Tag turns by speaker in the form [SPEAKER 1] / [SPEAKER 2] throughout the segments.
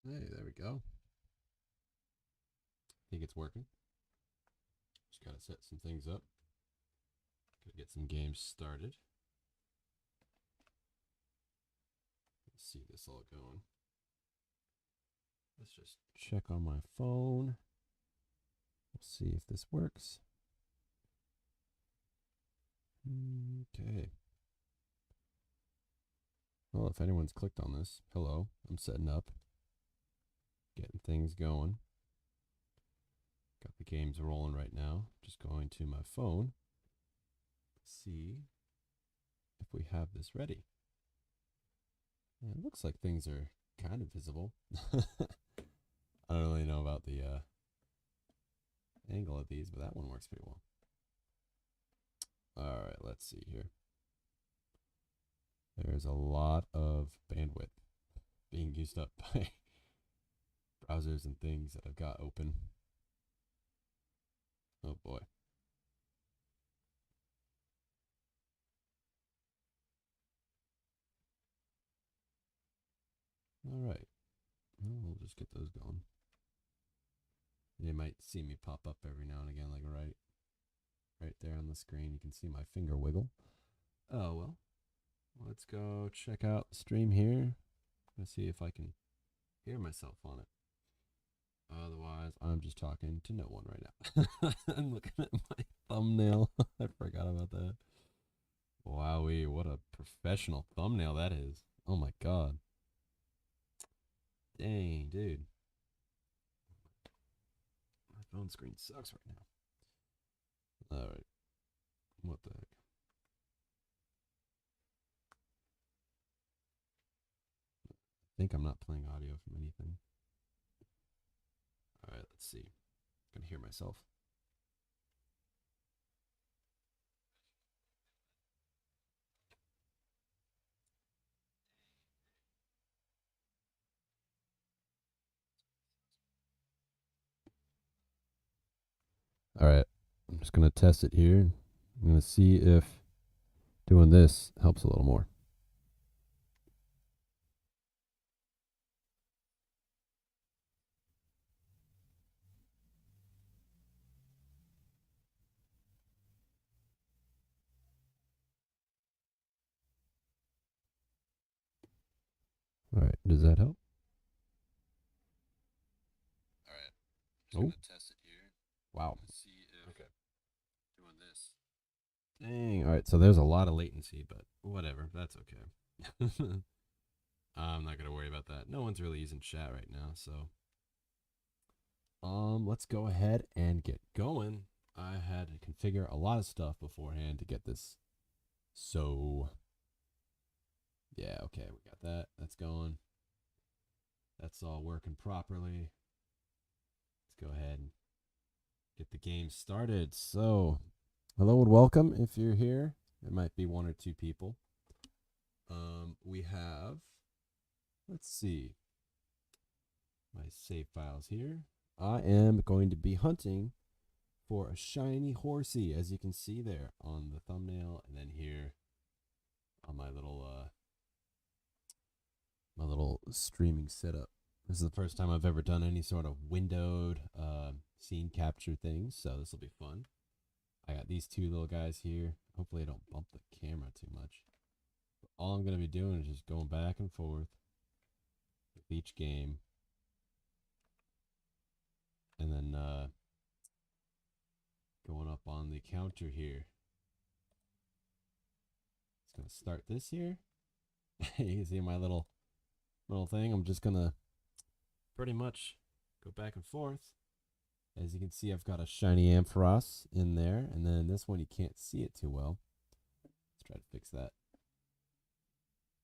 [SPEAKER 1] Hey, there we go. I think it's working. Just gotta set some things up. Gotta get some games started. Let's see this all going. Let's just check on my phone. We'll see if this works. Okay. Well, if anyone's clicked on this, hello. I'm setting up. Getting things going. Got the games rolling right now. Just going to my phone. See if we have this ready. Yeah, it looks like things are kind of visible. I don't really know about the angle of these, but that one works pretty well. All right, let's see here. There's a lot of bandwidth being used up by browsers and things that I've got open. Oh boy. All right. Well, we'll just get those going. You might see me pop up every now and again, like right there on the screen. You can see my finger wiggle. Oh well. Let's go check out the stream here. Let's see if I can hear myself on it. Otherwise, I'm just talking to no one right now. I'm looking at my thumbnail. I forgot about that. Wowee, what a professional thumbnail that is. Oh my god. Dang, dude. My phone screen sucks right now. Alright. What the heck? I think I'm not playing audio from anything. Alright, let's see. I can hear myself. Alright. I'm just going to test it here. I'm going to see if doing this helps a little more. Alright, does that help? Alright. Just going to test it here. Wow. Let's see if doing this. Dang. Alright, so there's a lot of latency, but whatever. That's okay. I'm not going to worry about that. No one's really using chat right now, so let's go ahead and get going. I had to configure a lot of stuff beforehand to get this. So yeah, okay, we got that. That's going. That's all working properly. Let's go ahead and get the game started. So, hello and welcome if you're here. There might be one or two people. We have, let's see, my save files here. I am going to be hunting for a shiny Horsea, as you can see there on the thumbnail, and then here on my little streaming setup. This is the first time I've ever done any sort of windowed scene capture thing, so this will be fun. I got these two little guys here. Hopefully I don't bump the camera too much. But all I'm going to be doing is just going back and forth with each game. And then going up on the counter here. It's going to start this here. You can see my little thing. I'm just going to pretty much go back and forth. As you can see, I've got a shiny Ampharos in there. And then this one, you can't see it too well. Let's try to fix that.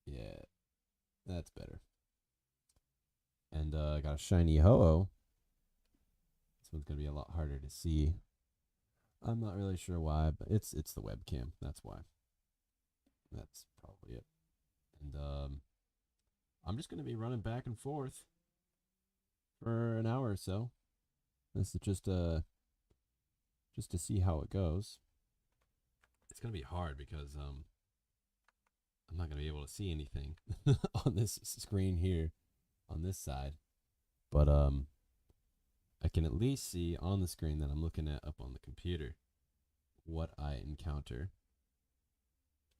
[SPEAKER 1] Yeah, that's better. And I got a shiny Ho-Oh. This one's going to be a lot harder to see. I'm not really sure why, but it's the webcam. That's why. That's probably it. And I'm just going to be running back and forth for an hour or so. This is just to see how it goes. It's going to be hard because I'm not going to be able to see anything on this screen here on this side. But I can at least see on the screen that I'm looking at up on the computer what I encounter.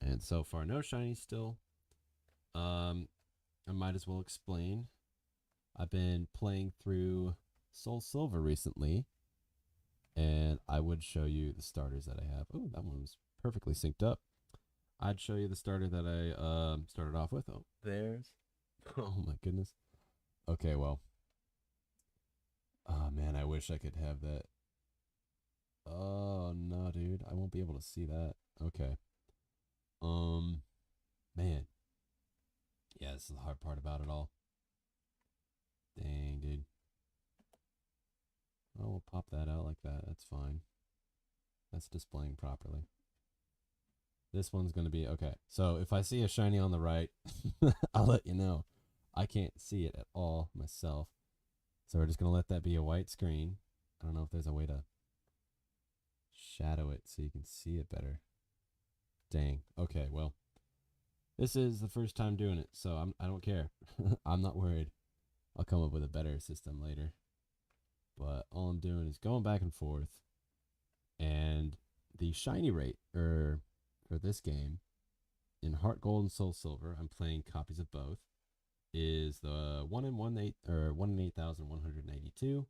[SPEAKER 1] And so far, no shiny still. I might as well explain. I've been playing through Soul Silver recently, and I would show you the starters that I have. Oh, that one was perfectly synced up. I'd show you the starter that I started off with. Oh, there's. Oh my goodness. Okay, well. Oh man, I wish I could have that. Oh no, dude, I won't be able to see that. Okay. Man. Yeah, this is the hard part about it all. Dang, dude. Oh, we'll pop that out like that. That's fine. That's displaying properly. This one's going to be okay. So if I see a shiny on the right, I'll let you know. I can't see it at all myself. So we're just going to let that be a white screen. I don't know if there's a way to shadow it so you can see it better. Dang. Okay, well, this is the first time doing it, so I don't care. I'm not worried. I'll come up with a better system later. But all I'm doing is going back and forth. And the shiny rate for this game in Heart Gold and Soul Silver, I'm playing copies of both, is the 1 in 8,182.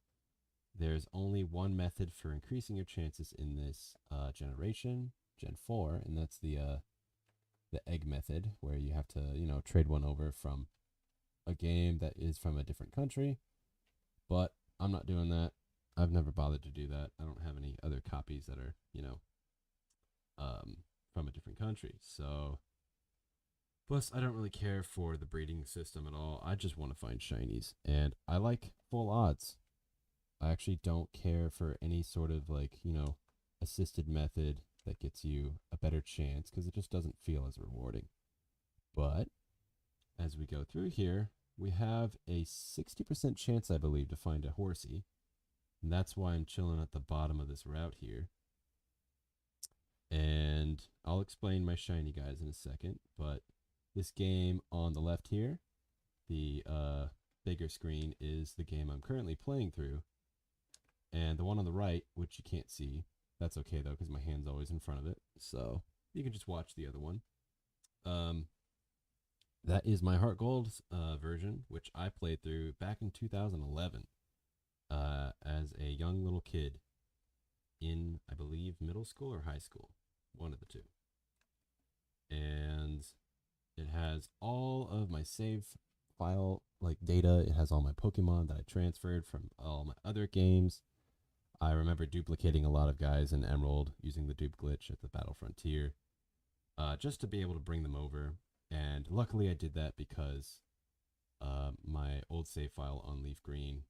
[SPEAKER 1] There's only one method for increasing your chances in this generation, Gen 4, and that's the egg method, where you have to, trade one over from a game that is from a different country. But I'm not doing that. I've never bothered to do that. I don't have any other copies that are, from a different country. So, plus, I don't really care for the breeding system at all. I just want to find shinies. And I like full odds. I actually don't care for any sort of, assisted method that gets you a better chance, because it just doesn't feel as rewarding. But as we go through here, we have a 60% chance, I believe, to find a Horsea. And that's why I'm chilling at the bottom of this route here. And I'll explain my shiny guys in a second. But this game on the left here, the bigger screen, is the game I'm currently playing through. And the one on the right, which you can't see, that's okay though, because my hand's always in front of it. So you can just watch the other one. That is my Heart Gold version, which I played through back in 2011 as a young little kid in, I believe, middle school or high school, one of the two. And it has all of my save file data. It has all my Pokemon that I transferred from all my other games. I remember duplicating a lot of guys in Emerald using the dupe glitch at the Battle Frontier, just to be able to bring them over. And luckily I did that because my old save file on Leaf Green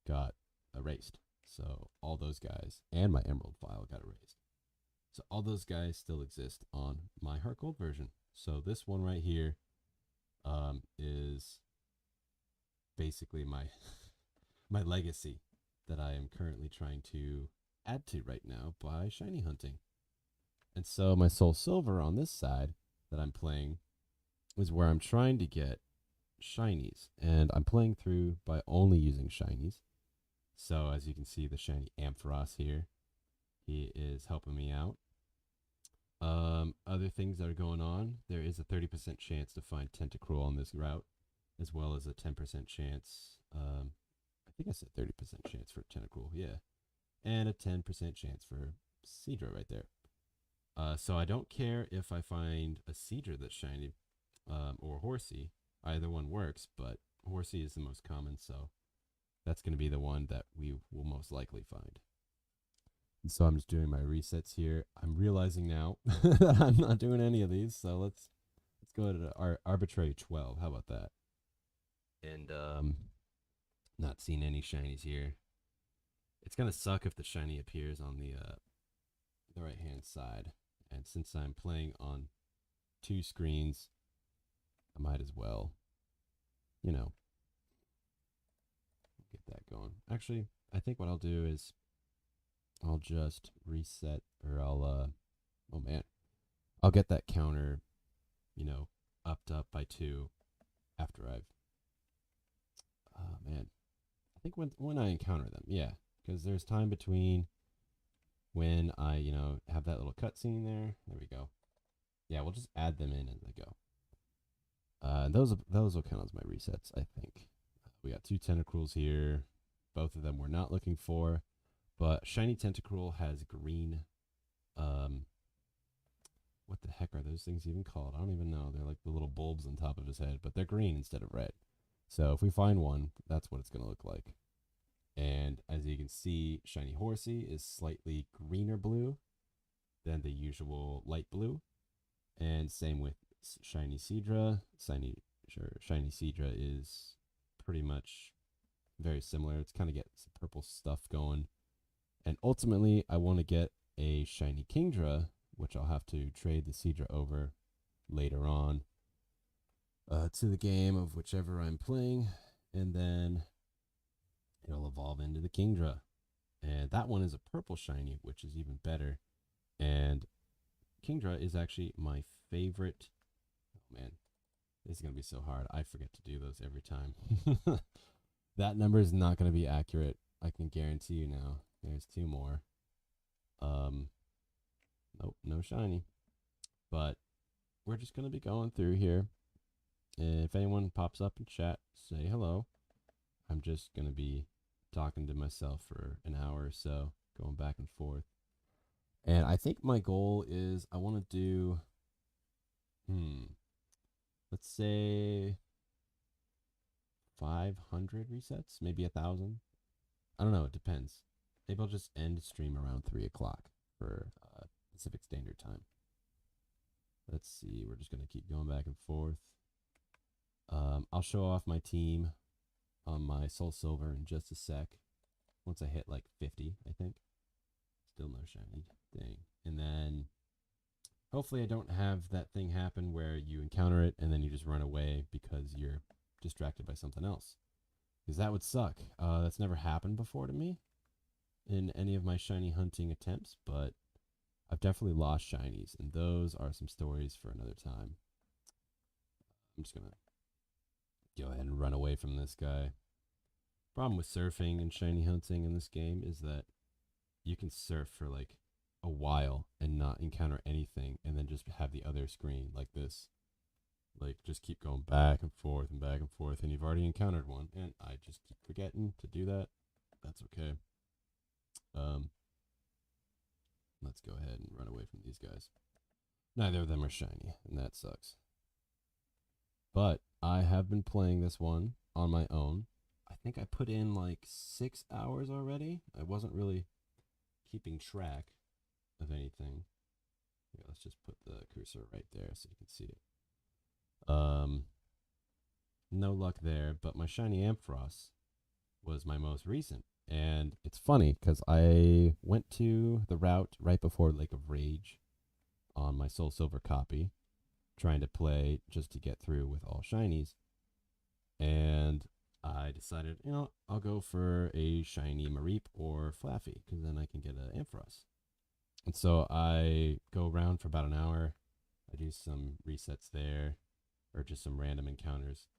[SPEAKER 1] got erased. So all those guys and my Emerald file got erased. So all those guys still exist on my Heart Gold version. So this one right here is basically my my legacy that I am currently trying to add to right now by shiny hunting. And so my Soul Silver on this side that I'm playing is where I'm trying to get shinies. And I'm playing through by only using shinies. So as you can see, the shiny Ampharos here, he is helping me out. Other things that are going on, there is a 30% chance to find Tentacruel on this route, as well as a 10% chance, I think I said 30% chance for Tentacruel, yeah, and a 10% chance for Seadra right there. So I don't care if I find a Seadra that's shiny, or Horsea. Either one works, but Horsea is the most common, so that's going to be the one that we will most likely find. And so I'm just doing my resets here. I'm realizing now that I'm not doing any of these, so let's go to our arbitrary 12. How about that? And not seeing any shinies here. It's gonna suck if the shiny appears on the right hand side. And since I'm playing on 2 screens, I might as well, get that going. Actually, I think what I'll do is I'll just reset, or I'll oh man, I'll get that counter, upped up by 2 after I've, oh man, I think when I encounter them, yeah, because there's time between when I have that little cutscene there. There we go. Yeah, we'll just add them in as they go. Those will count as my resets, I think. We got 2 tentacles here. Both of them we're not looking for, but shiny tentacruel has green. What the heck are those things even called? I don't even know. They're like the little bulbs on top of his head, but they're green instead of red. So if we find one, that's what it's going to look like. And as you can see, shiny Horsea is slightly greener blue than the usual light blue. And same with shiny Seadra. Shiny Seadra is pretty much very similar. It's kind of get some purple stuff going. And ultimately, I want to get a shiny Kingdra, which I'll have to trade the Seadra over later on to the game of whichever I'm playing. And then it'll evolve into the Kingdra. And that one is a purple shiny, which is even better. And Kingdra is actually my favorite. Oh man, this is going to be so hard. I forget to do those every time. That number is not going to be accurate. I can guarantee you now. There's 2 more. Nope, no shiny. But we're just going to be going through here. If anyone pops up in chat, say hello. I'm just going to be talking to myself for an hour or so, going back and forth. And I think my goal is I want to do, let's say 500 resets, maybe 1,000. I don't know. It depends. Maybe I'll just end stream around 3 o'clock for Pacific Standard Time. Let's see. We're just going to keep going back and forth. I'll show off my team on my Soul Silver in just a sec. Once I hit like 50, I think. Still no shiny. Dang. And then hopefully I don't have that thing happen where you encounter it and then you just run away because you're distracted by something else. Because that would suck. That's never happened before to me in any of my shiny hunting attempts, but I've definitely lost shinies, and those are some stories for another time. I'm just going to go ahead and run away from this guy. Problem with surfing and shiny hunting in this game is that you can surf for like a while and not encounter anything, and then just have the other screen like this. Like, just keep going back and forth, and you've already encountered one, and I just keep forgetting to do that. That's okay. Let's go ahead and run away from these guys. Neither of them are shiny, and that sucks. But I have been playing this one on my own. I think I put in like 6 hours already. I wasn't really keeping track of anything. Here, let's just put the cursor right there so you can see it. No luck there, but my shiny Ampharos was my most recent. And it's funny because I went to the route right before Lake of Rage on my Soul Silver copy, trying to play just to get through with all shinies. And I decided, I'll go for a shiny Mareep or Flaffy because then I can get an Ampharos. And so I go around for about an hour. I do some resets there, or just some random encounters.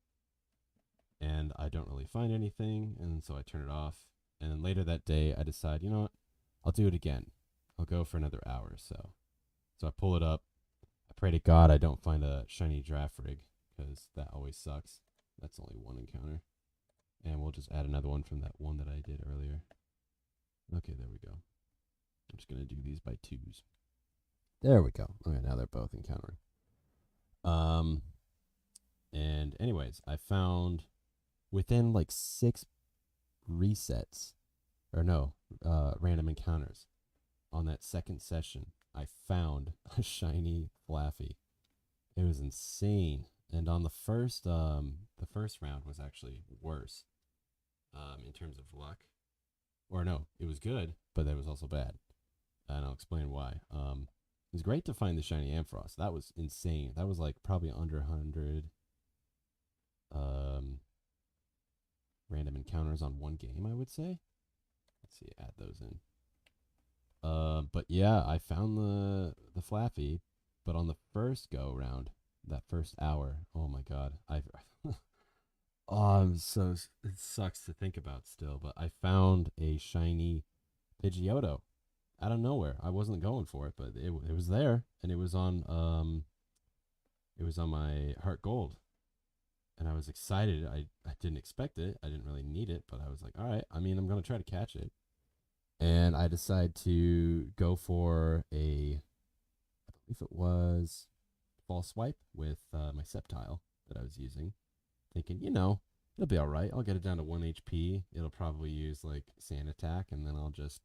[SPEAKER 1] And I don't really find anything, and so I turn it off. And then later that day, I decide, you know what? I'll do it again. I'll go for another hour or so. So I pull it up. I pray to God I don't find a shiny Draft Rig, because that always sucks. That's only one encounter. And we'll just add another one from that one that I did earlier. Okay, there we go. I'm just going to do these by 2s. There we go. Okay, now they're both encountering. And anyways, I found within like 6 resets, or no, random encounters on that second session, I found a shiny Flaffy. It was insane. And on the first round was actually worse in terms of luck. Or no, it was good, but that was also bad. And I'll explain why. It was great to find the shiny Ampharos. That was insane. That was like probably under 100 random encounters on one game, I would say. Let's see, add those in. But yeah, I found the Flaffy, but on the first go round, that first hour, oh my god, So it sucks to think about still, but I found a shiny Pidgeotto out of nowhere. I wasn't going for it, but it was there, and it was on my Heart Gold, and I was excited. I didn't expect it. I didn't really need it, but I was like, all right. I mean, I'm gonna try to catch it, and I decided to go for I believe it was false swipe with my Sceptile that I was using, thinking, it'll be all right. I'll get it down to 1 HP. It'll probably use like Sand Attack, and then I'll just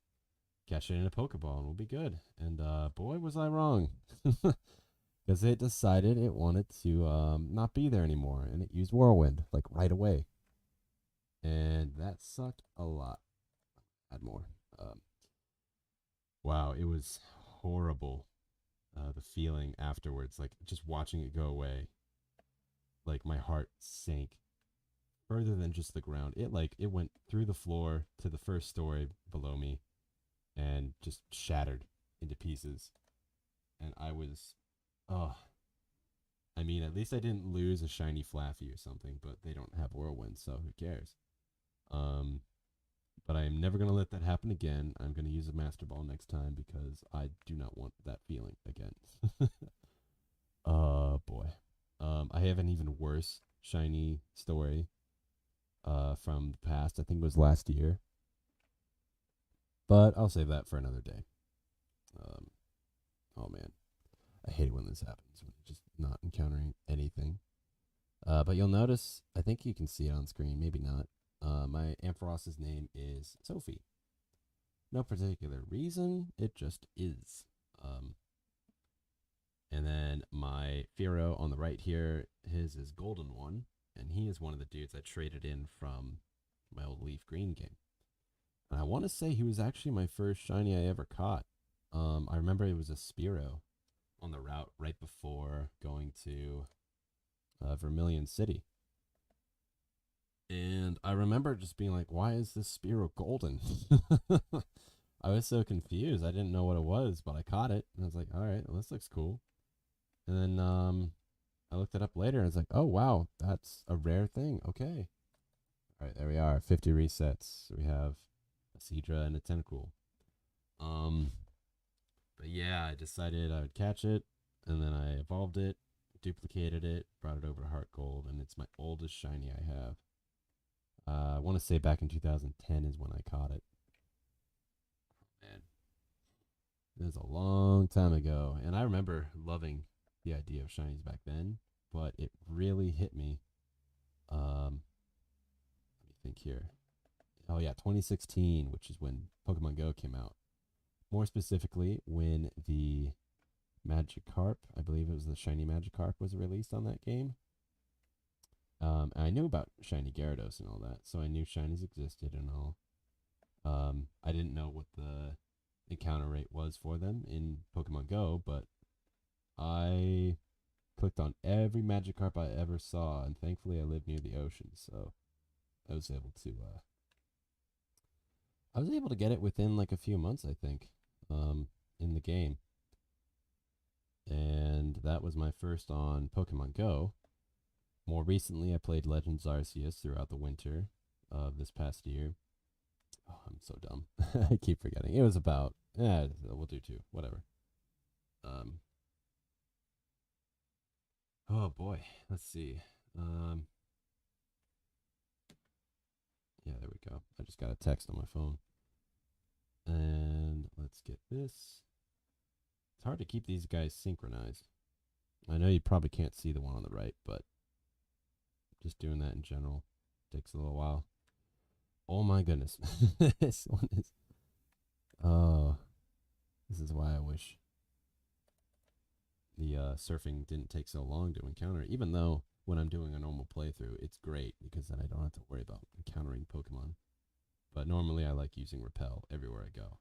[SPEAKER 1] catch it in a Pokeball, and we'll be good. And boy, was I wrong. Because it decided it wanted to not be there anymore, and it used Whirlwind, like right away. And that sucked a lot. Add more. Um, wow, it was horrible. The feeling afterwards, like just watching it go away, like my heart sank further than just the ground. It went through the floor to the first story below me and just shattered into pieces. And I was, oh, I mean, at least I didn't lose a shiny Flaffy or something, but they don't have Whirlwind, so who cares? Um, but I am never going to let that happen again. I'm going to use a Master Ball next time because I do not want that feeling again. Oh, boy. I have an even worse shiny story from the past. I think it was last year, but I'll save that for another day. Um, oh, man. I hate it when this happens, when you're just not encountering anything. But you'll notice, I think you can see it on screen, maybe not. My Amphoros's name is Sophie. No particular reason, it just is. And then my Firo on the right here, his is Golden One, and he is one of the dudes I traded in from my old Leaf Green game. And I want to say he was actually my first shiny I ever caught. I remember it was a Spearow on the route right before going to Vermilion City. And I remember just being like, why is this Spearow golden? I was so confused. I didn't know what it was, but I caught it. And I was like, all right, well, this looks cool. And then I looked it up later and I was like, oh, wow, that's a rare thing. Okay. All right, there we are. 50 resets. So we have a Seadra and a Tentacool. But yeah, I decided I would catch it, and then I evolved it, duplicated it, brought it over to Heart Gold, and it's my oldest shiny I have. I want to say back in 2010 is when I caught it. Man, it was a long time ago, and I remember loving the idea of shinies back then, but it really hit me. Let me think here. Oh yeah, 2016, which is when Pokemon Go came out. More specifically, when the Magikarp, I believe it was the shiny Magikarp, was released on that game. I knew about shiny Gyarados and all that, so I knew shinies existed and all. I didn't know what the encounter rate was for them in Pokemon Go, but I clicked on every Magikarp I ever saw, and thankfully I live near the ocean, so I was able to get it within like a few months, I think, in the game. And that was my first on Pokemon Go. More recently, I played Legends Arceus throughout the winter of this past year. Oh, I'm so dumb. I keep forgetting. It was about, we'll do two, whatever. Oh boy, let's see. Yeah, there we go. I just got a text on my phone. And let's get this. It's hard to keep these guys synchronized. I know you probably can't see the one on the right, but just doing that in general takes a little while. Oh my goodness. This one is. Oh, this is why I wish the surfing didn't take so long to encounter. Even though when I'm doing a normal playthrough, it's great because then I don't have to worry about encountering Pokemon. But normally I like using Repel everywhere I go.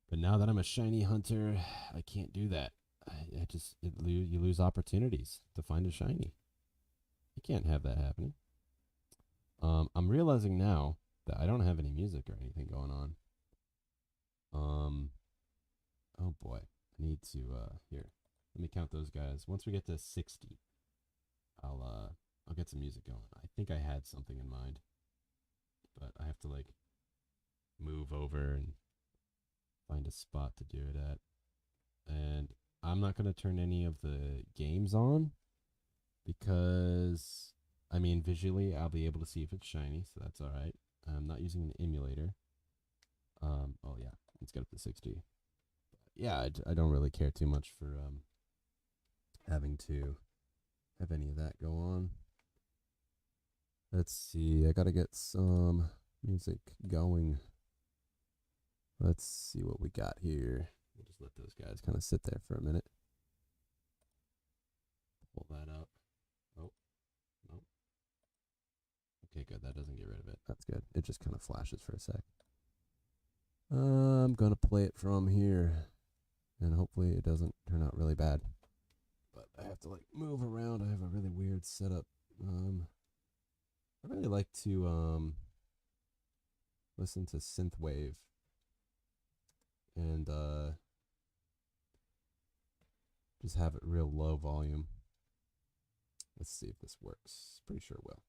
[SPEAKER 1] But now that I'm a shiny hunter, I can't do that. You lose opportunities to find a shiny. You can't have that happening. I'm realizing now that I don't have any music or anything going on. Oh boy, I need to here. Let me count those guys. Once we get to 60, I'll I'll get some music going. I think I had something in mind, but I have to like move over and find a spot to do it at. And I'm not going to turn any of the games on because, I mean, visually I'll be able to see if it's shiny, so that's all right. I'm not using an emulator. Oh yeah, let's get up to 60. Yeah, I don't really care too much for having to have any of that go on. Let's see, I gotta get some music going. Let's see what we got here. We'll just let those guys kind of sit there for a minute. Pull that up. Oh, no. Okay, good. That doesn't get rid of it. That's good. It just kind of flashes for a sec. I'm going to play it from here, and hopefully it doesn't turn out really bad. But I have to, like, move around. I have a really weird setup. I really like to listen to synthwave and just have it real low volume. Let's see if this works. Pretty sure it will.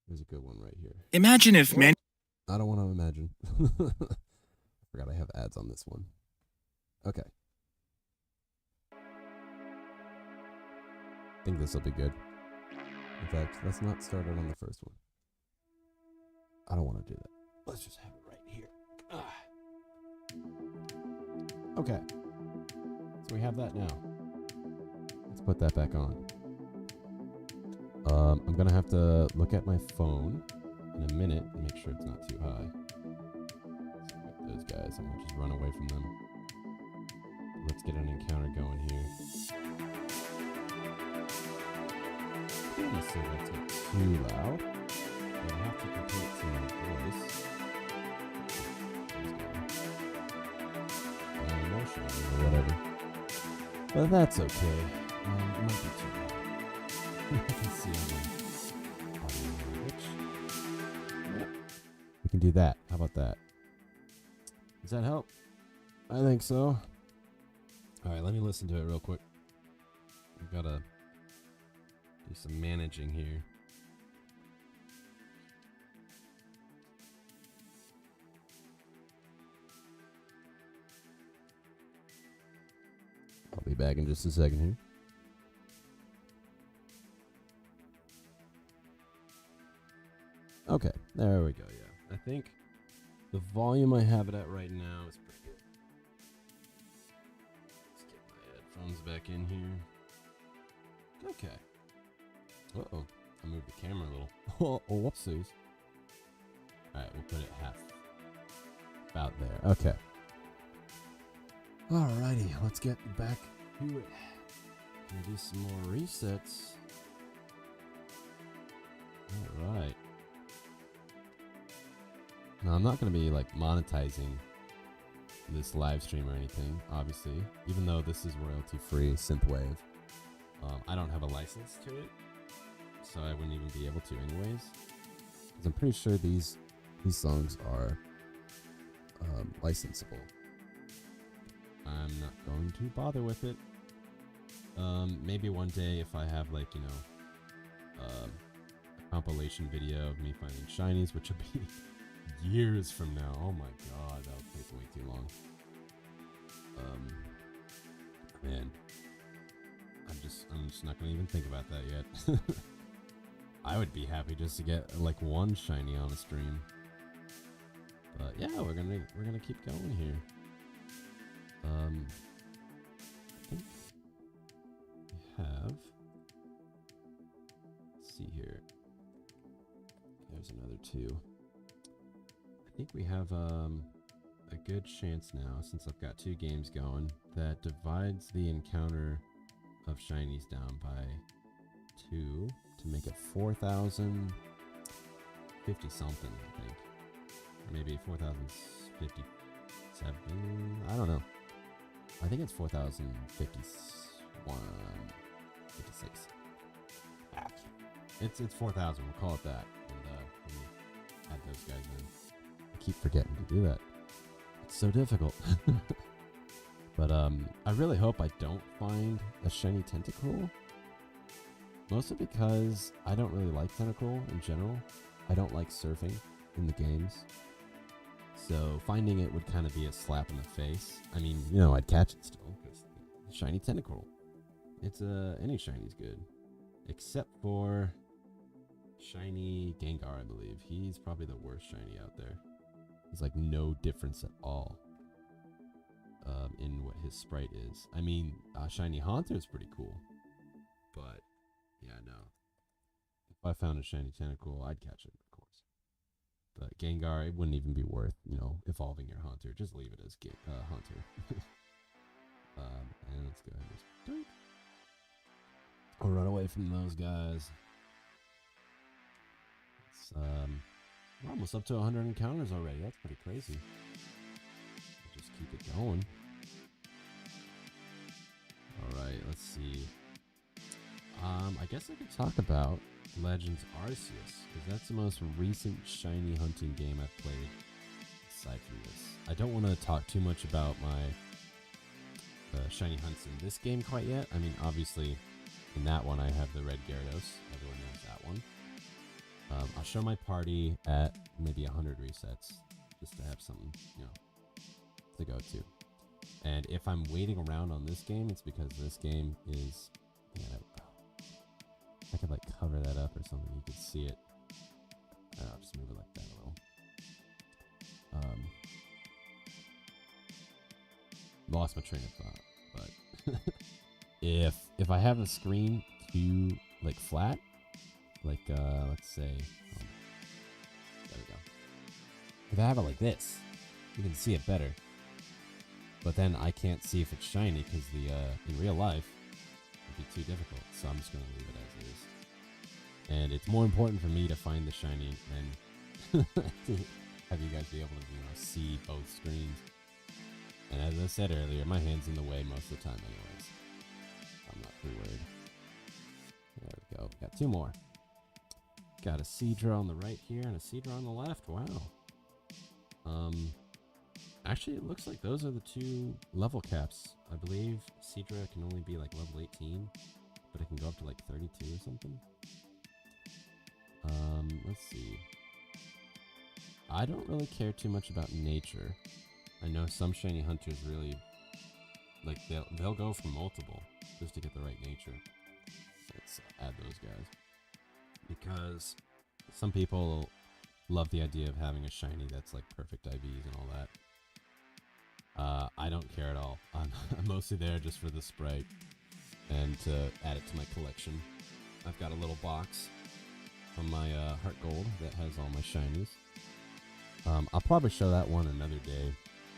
[SPEAKER 1] There's a good one right here.
[SPEAKER 2] Imagine if men.
[SPEAKER 1] I don't want to imagine. I forgot I have ads on this one. Okay. I think this will be good. In fact, let's not start it on the first one. I don't want to do that. Let's just have it right here. Okay. So we have that now. Let's put that back on. I'm going to have to look at my phone in a minute and make sure it's not too high. So those guys, I'm going to just run away from them. Let's get an encounter going here. I don't want to say that's not too loud. But I have to compare it to my voice. Emotion or whatever. But that's okay. It might be too loud. I can see on my audio language. Yep. We can do that. How about that? Does that help? I think so. Alright, let me listen to it real quick. I've got to do some managing here. I'll be back in just a second here. Okay, there we go, yeah. I think the volume I have it at right now is pretty good. Let's get my headphones back in here. Okay. Uh-oh, I moved the camera a little. Oh, whoopsies. Alright, we'll put it half. About there, okay. Alrighty, let's get back to it. Gonna do some more resets. Alright. Now, I'm not going to be like monetizing this live stream or anything, obviously, even though this is royalty free synthwave. I don't have a license to it, so I wouldn't even be able to anyways. Because I'm pretty sure these songs are licensable. I'm not going to bother with it. Maybe one day if I have like, you know, a compilation video of me finding shinies, which will be years from now. Oh my god, that'll take way too long. Man, I'm just not gonna even think about that yet. I would be happy just to get like one shiny on a stream. But yeah, we're gonna keep going here. I think we have. Let's see here. There's another two. I think we have a good chance now, since I've got two games going, that divides the encounter of shinies down by 2 to make it 4,050 something, I think. Or maybe 4,057. I don't know. I think it's 4,051, 56. It's 4,000. We'll call it that. And we'll add those guys in. I keep forgetting to do that. It's so difficult. But I really hope I don't find a shiny Tentacruel. Mostly because I don't really like Tentacle in general. I don't like surfing in the games. So finding it would kind of be a slap in the face. I mean, you know, I'd catch it still because shiny Tentacle. It's any shiny's good, except for shiny Gengar, I believe. He's probably the worst shiny out there. There's like no difference at all in what his sprite is. I mean, shiny Haunter is pretty cool, but yeah, no. If I found a shiny Tentacle, I'd catch it, of course. But Gengar, it wouldn't even be worth, you know, evolving your Haunter. Just leave it as Haunter. And let's go ahead and just I'll run away from those guys. It's, we're almost up to 100 encounters already. That's pretty crazy. We'll just keep it going. Alright, let's see. I guess I could talk about Legends Arceus, because that's the most recent shiny hunting game I've played aside from this. I don't want to talk too much about my shiny hunts in this game quite yet. I mean, obviously, in that one I have the red Gyarados. Everyone knows that one. I'll show my party at maybe 100 resets, just to have something, you know, to go to. And if I'm waiting around on this game, it's because this game is... Man, I could like cover that up or something. You could see it. I'll just move it like that a little. Lost my train of thought, but if I have the screen too like flat, like let's say, there we go. If I have it like this, you can see it better. But then I can't see if it's shiny because the in real life it'd be too difficult. So I'm just gonna leave it as it is. And it's more important for me to find the shiny than to have you guys be able to, you know, see both screens. And as I said earlier, my hand's in the way most of the time anyways. I'm not too worried. There we go. Got two more. Got a Seadra on the right here and a Seadra on the left. Wow. Actually, it looks like those are the two level caps. I believe Seadra can only be like level 18, but it can go up to like 32 or something. Let's see. I don't really care too much about nature. I know some shiny hunters really, like, they'll go for multiple just to get the right nature. Let's add those guys. Because some people love the idea of having a shiny that's like perfect IVs and all that. I don't care at all. I'm mostly there just for the sprite and to add it to my collection. I've got a little box from my Heart Gold that has all my shinies. I'll probably show that one another day.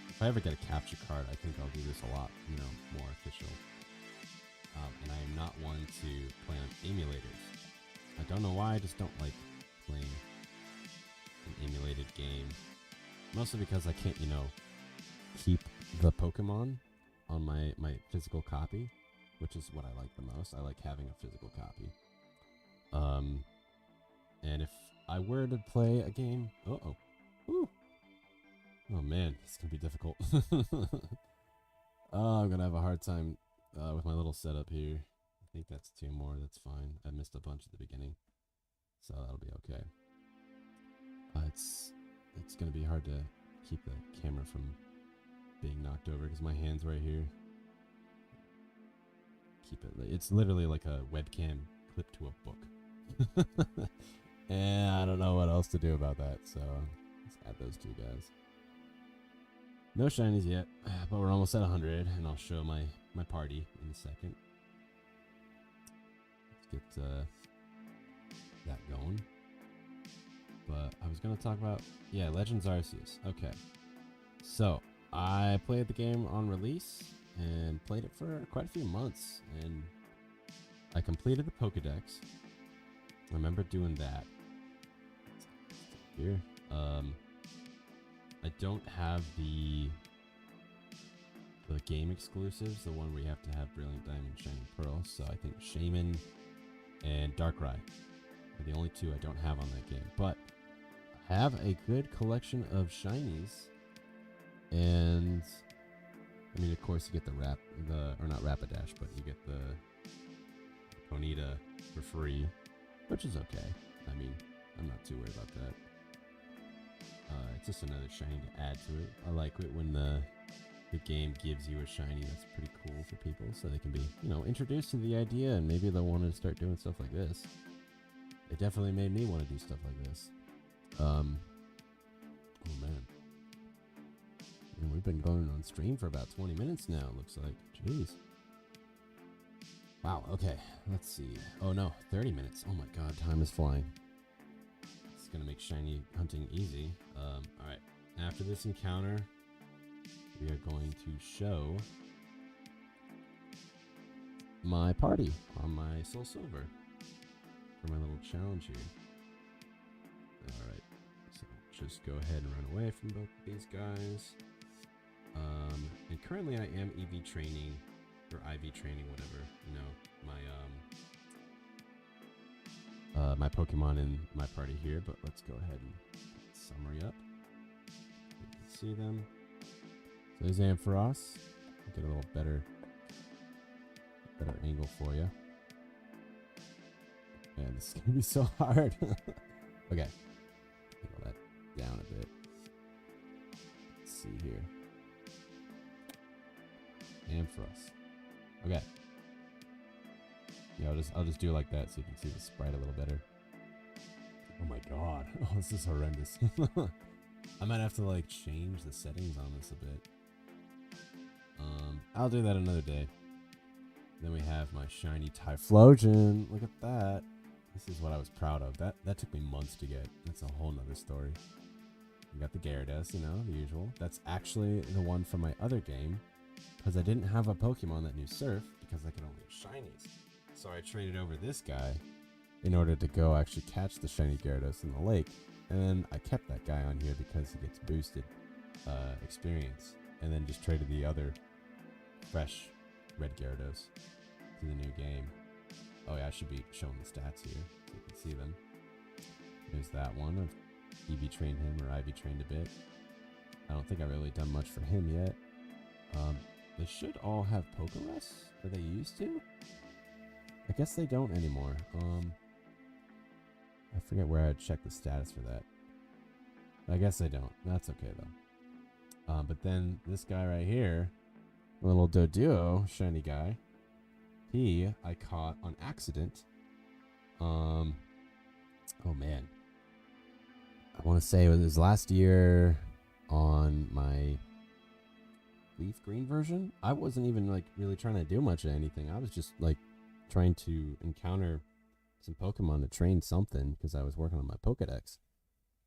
[SPEAKER 1] If I ever get a capture card, I think I'll do this a lot, you know, more official. And I am not one to play on emulators. I don't know why, I just don't like playing an emulated game. Mostly because I can't, you know, keep the Pokemon on my physical copy, which is what I like the most. I like having a physical copy. And if I were to play a game... Oh man, this is going to be difficult. I'm going to have a hard time with my little setup here. I think that's two more. That's fine. I missed a bunch at the beginning, so that'll be okay. It's going to be hard to keep the camera from being knocked over because my hand's right here. Keep it. It's literally like a webcam clipped to a book. And I don't know what else to do about that, so let's add those two guys. No shinies yet, but we're almost at 100, and I'll show my party in a second. Let's get that going. But I was going to talk about, yeah, Legends Arceus. Okay. So, I played the game on release, and played it for quite a few months, and I completed the Pokedex. I remember doing that. Here. I don't have the game exclusives, the one where you have to have Brilliant Diamond, Shining Pearl. So I think Shaman and Darkrai are the only two I don't have on that game. But I have a good collection of shinies, and I mean, of course, you get the or not Rapidash, but you get the Bonita for free, which is okay. I mean, I'm not too worried about that. It's just another shiny to add to it. I like it when the game gives you a shiny. That's pretty cool for people, so they can be, introduced to the idea, and maybe they'll want to start doing stuff like this. It definitely made me want to do stuff like this. Oh man. And we've been going on stream for about 20 minutes now, looks like. Jeez. Wow, okay. Let's see. Oh no, 30 minutes. Oh my god, time is flying. It's gonna make shiny hunting easy. Alright. After this encounter, we are going to show my party on my Soul Silver for my little challenge here. Alright. So just go ahead and run away from both of these guys. And currently I am EV training, or IV training, whatever, my Pokemon in my party here, but let's go ahead and summary up. You can see them. So there's Ampharos. I'll get a little better angle for you. Man, this is gonna be so hard. Okay. Angle that down a bit. Let's see here. Ampharos. Okay. Yeah, I'll just do it like that so you can see the sprite a little better. Oh my god. Oh, this is horrendous. I might have to like change the settings on this a bit. I'll do that another day. Then we have my shiny Typhlosion. Look at that. This is what I was proud of. That took me months to get. That's a whole nother story. We got the Gyarados, the usual. That's actually the one from my other game, because I didn't have a Pokemon that knew Surf, because I could only have shinies. So I traded over this guy in order to go actually catch the shiny Gyarados in the lake. And then I kept that guy on here because he gets boosted experience. And then just traded the other fresh red Gyarados to the new game. Oh yeah, I should be showing the stats here so you can see them. There's that one. I've EV trained him, or IV trained a bit. I don't think I've really done much for him yet. They should all have Pokerus, or they used to. I guess they don't anymore. I forget where I'd check the status for that. I guess they don't. That's okay though. But then this guy right here, a little Doduo shiny guy, I caught on accident. Oh man. I want to say it was last year on my leaf green version. I wasn't even like really trying to do much of anything. I was just like trying to encounter some Pokemon to train something because I was working on my Pokedex.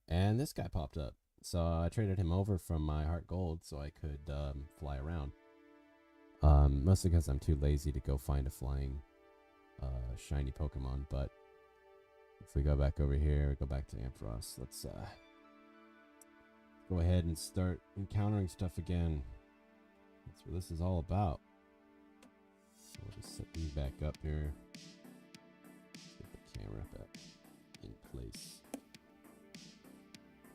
[SPEAKER 1] And this guy popped up. So I traded him over from my Heart Gold so I could fly around. Mostly because I'm too lazy to go find a flying shiny Pokemon. But if we go back over here, go back to Ampharos. Let's go ahead and start encountering stuff again. That's what this is all about. So we'll just set these back up here. Get the camera back in place.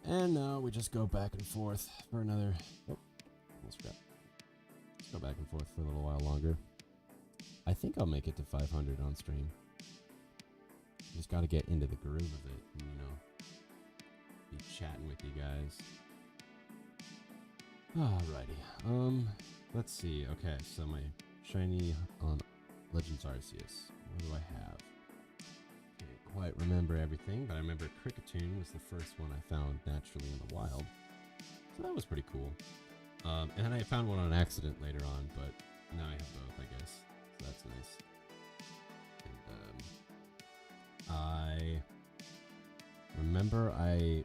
[SPEAKER 1] And now we just go back and forth for another... Oh, almost forgot. Let's go back and forth for a little while longer. I think I'll make it to 500 on stream. Just got to get into the groove of it and, be chatting with you guys. Alrighty. Let's see. Okay, so my shiny on Legends Arceus. What do I have? Can't quite remember everything, but I remember Cricketune was the first one I found naturally in the wild. So that was pretty cool. And then I found one on accident later on, but now I have both, I guess. So that's nice. And I remember I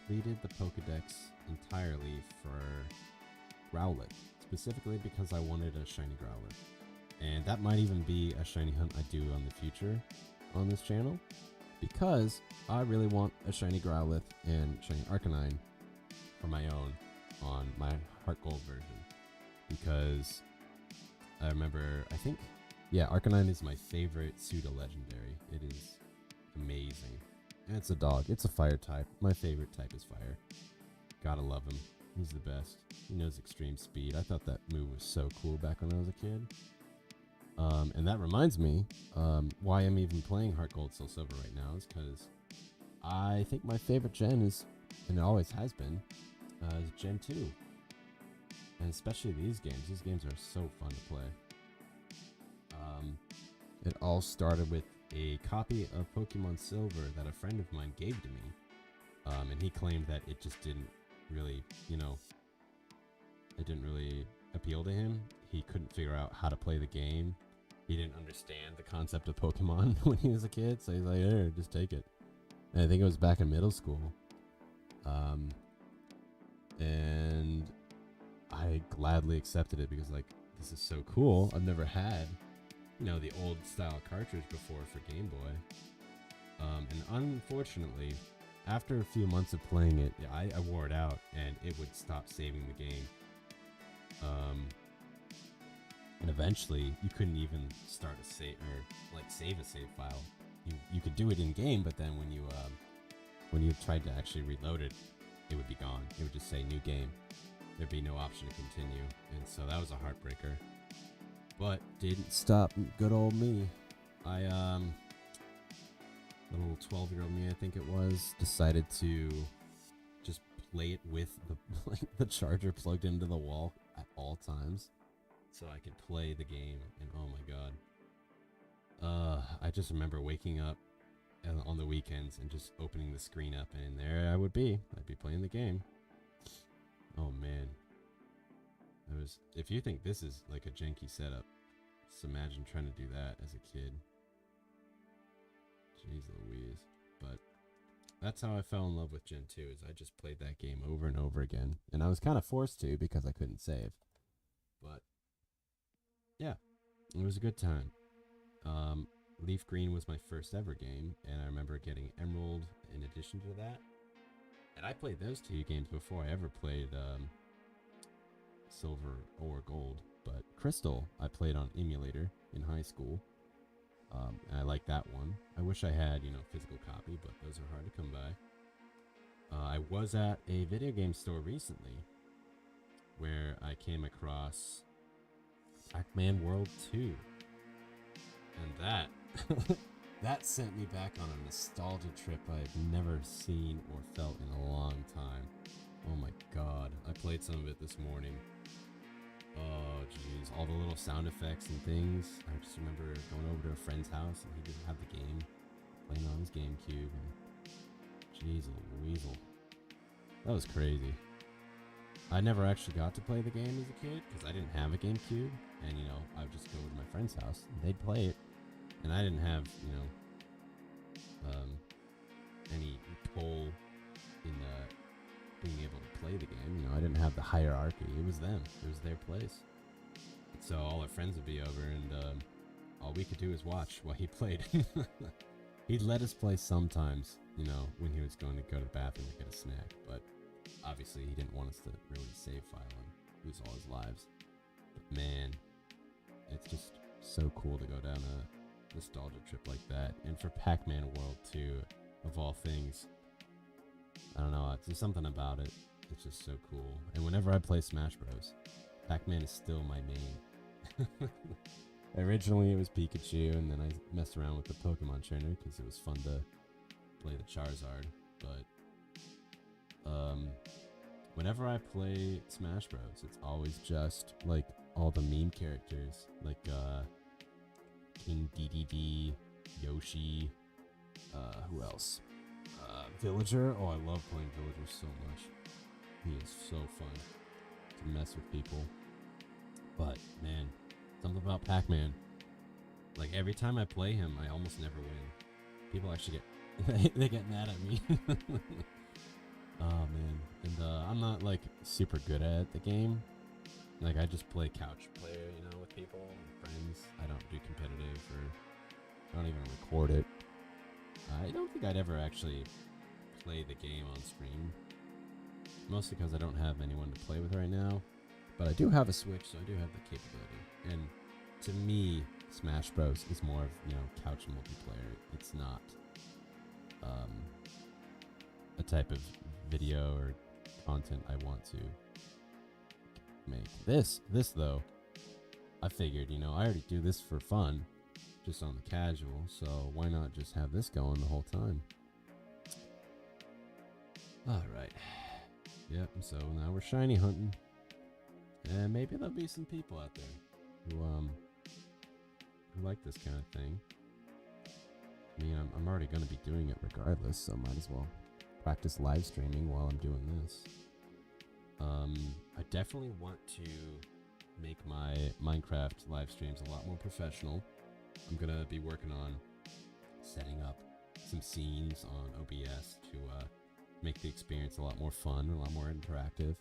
[SPEAKER 1] completed the Pokedex entirely for Growlithe, specifically because I wanted a shiny Growlithe. And that might even be a shiny hunt I do on the future on this channel, because I really want a shiny Growlithe and shiny Arcanine for my own on my Heart Gold version, because I remember, Arcanine is my favorite pseudo legendary. It is amazing. And it's a dog. It's a fire type. My favorite type is fire. Gotta love him. He's the best. He knows extreme speed. I thought that move was so cool back when I was a kid. And that reminds me, why I'm even playing Heart Gold Soul Silver right now is because I think my favorite gen is, and it always has been, is Gen 2. And especially these games. These games are so fun to play. It all started with a copy of Pokemon Silver that a friend of mine gave to me. And he claimed that it just didn't really, it didn't really appeal to him. He couldn't figure out how to play the game. He didn't understand the concept of Pokemon when he was a kid. So he's like, here, just take it. And I think it was back in middle school. And I gladly accepted it because, like, this is so cool. I've never had, the old style cartridge before for Game Boy. And unfortunately, after a few months of playing it, I wore it out and it would stop saving the game. And eventually, you couldn't even start a save or save a save file. You could do it in game, but then when you tried to actually reload it, it would be gone. It would just say new game. There'd be no option to continue, and so that was a heartbreaker. But didn't stop good old me. Little 12-year-old me, I think it was, decided to just play it with the charger plugged into the wall at all times, so I could play the game. And oh my god, I just remember waking up on the weekends and just opening the screen up, and there I would be. I'd be playing the game. Oh man, if you think this is like a janky setup, just imagine trying to do that as a kid. Jeez Louise. But that's how I fell in love with Gen 2, is I just played that game over and over again. And I was kind of forced to because I couldn't save. But yeah, it was a good time. Leaf Green was my first ever game, and I remember getting Emerald in addition to that. And I played those two games before I ever played Silver or Gold. But Crystal, I played on emulator in high school. And I like that one. I wish I had, physical copy, but those are hard to come by. I was at a video game store recently where I came across Pac-Man World 2. And that sent me back on a nostalgia trip I've never seen or felt in a long time. Oh my god. I played some of it this morning. Oh jeez, all the little sound effects and things. I just remember going over to a friend's house and he didn't have the game, playing on his GameCube. And jeez Louise, that was crazy. I never actually got to play the game as a kid because I didn't have a GameCube, and I would just go to my friend's house and they'd play it, and I didn't have any pull in being able to play the game. I didn't have the hierarchy. It was them. It was their place. So all our friends would be over, and all we could do was watch while he played. He'd let us play sometimes, when he was going to go to the bathroom to get a snack. But obviously he didn't want us to really save file and lose all his lives. But man, it's just so cool to go down a nostalgia trip like that. And for Pac-Man World 2, of all things, I don't know, there's something about it. It's just so cool. And whenever I play Smash Bros, Pac-Man is still my main. Originally it was Pikachu, and then I messed around with the Pokemon trainer because it was fun to play the Charizard. But whenever I play Smash Bros, it's always just like all the meme characters, like King DDD, Yoshi, who else? Villager. Oh, I love playing Villager so much. He is so fun to mess with people. But man, something about Pac-Man. Like every time I play him, I almost never win. People actually they get mad at me. Oh man, and I'm not like super good at the game. Like I just play couch player, with people and friends. I don't do competitive, or I don't even record it. I don't think I'd ever actually play the game on stream. Mostly because I don't have anyone to play with right now. But I do have a Switch, so I do have the capability. And to me, Smash Bros is more of, couch multiplayer. It's not a type of video or content I want to make. This though, I figured, you know, I already do this for fun, just on the casual, so why not just have this going the whole time? Alright. Yep, so now we're shiny hunting. And maybe there'll be some people out there who like this kind of thing. I mean, I'm already going to be doing it regardless, so might as well practice live streaming while I'm doing this. I definitely want to make my Minecraft live streams a lot more professional. I'm going to be working on setting up some scenes on OBS to make the experience a lot more fun, a lot more interactive.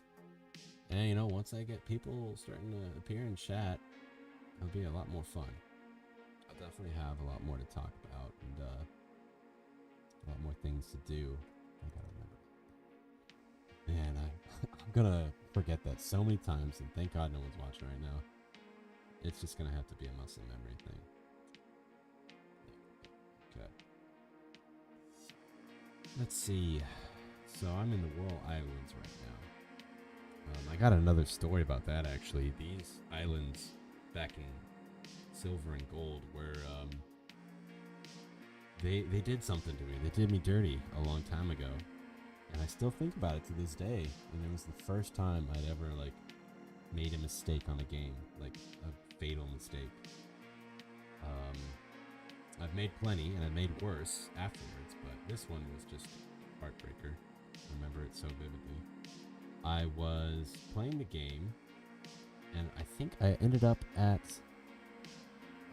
[SPEAKER 1] And, you know, once I get people starting to appear in chat, it'll be a lot more fun. I'll definitely have a lot more to talk about and a lot more things to do. I gotta remember. Man, I'm gonna forget that so many times, and thank God no one's watching right now. It's just gonna have to be a muscle memory thing. Okay. Let's see. So I'm in the Whirl Islands right now. I got another story about that, actually. These islands back in Silver and Gold were, they did something to me. They did me dirty a long time ago. And I still think about it to this day. And it was the first time I'd ever, like, made a mistake on a game. Like, a fatal mistake. I've made plenty, and I've made worse afterwards, but this one was just heartbreaker. I remember it so vividly. I was playing the game, and I think I ended up at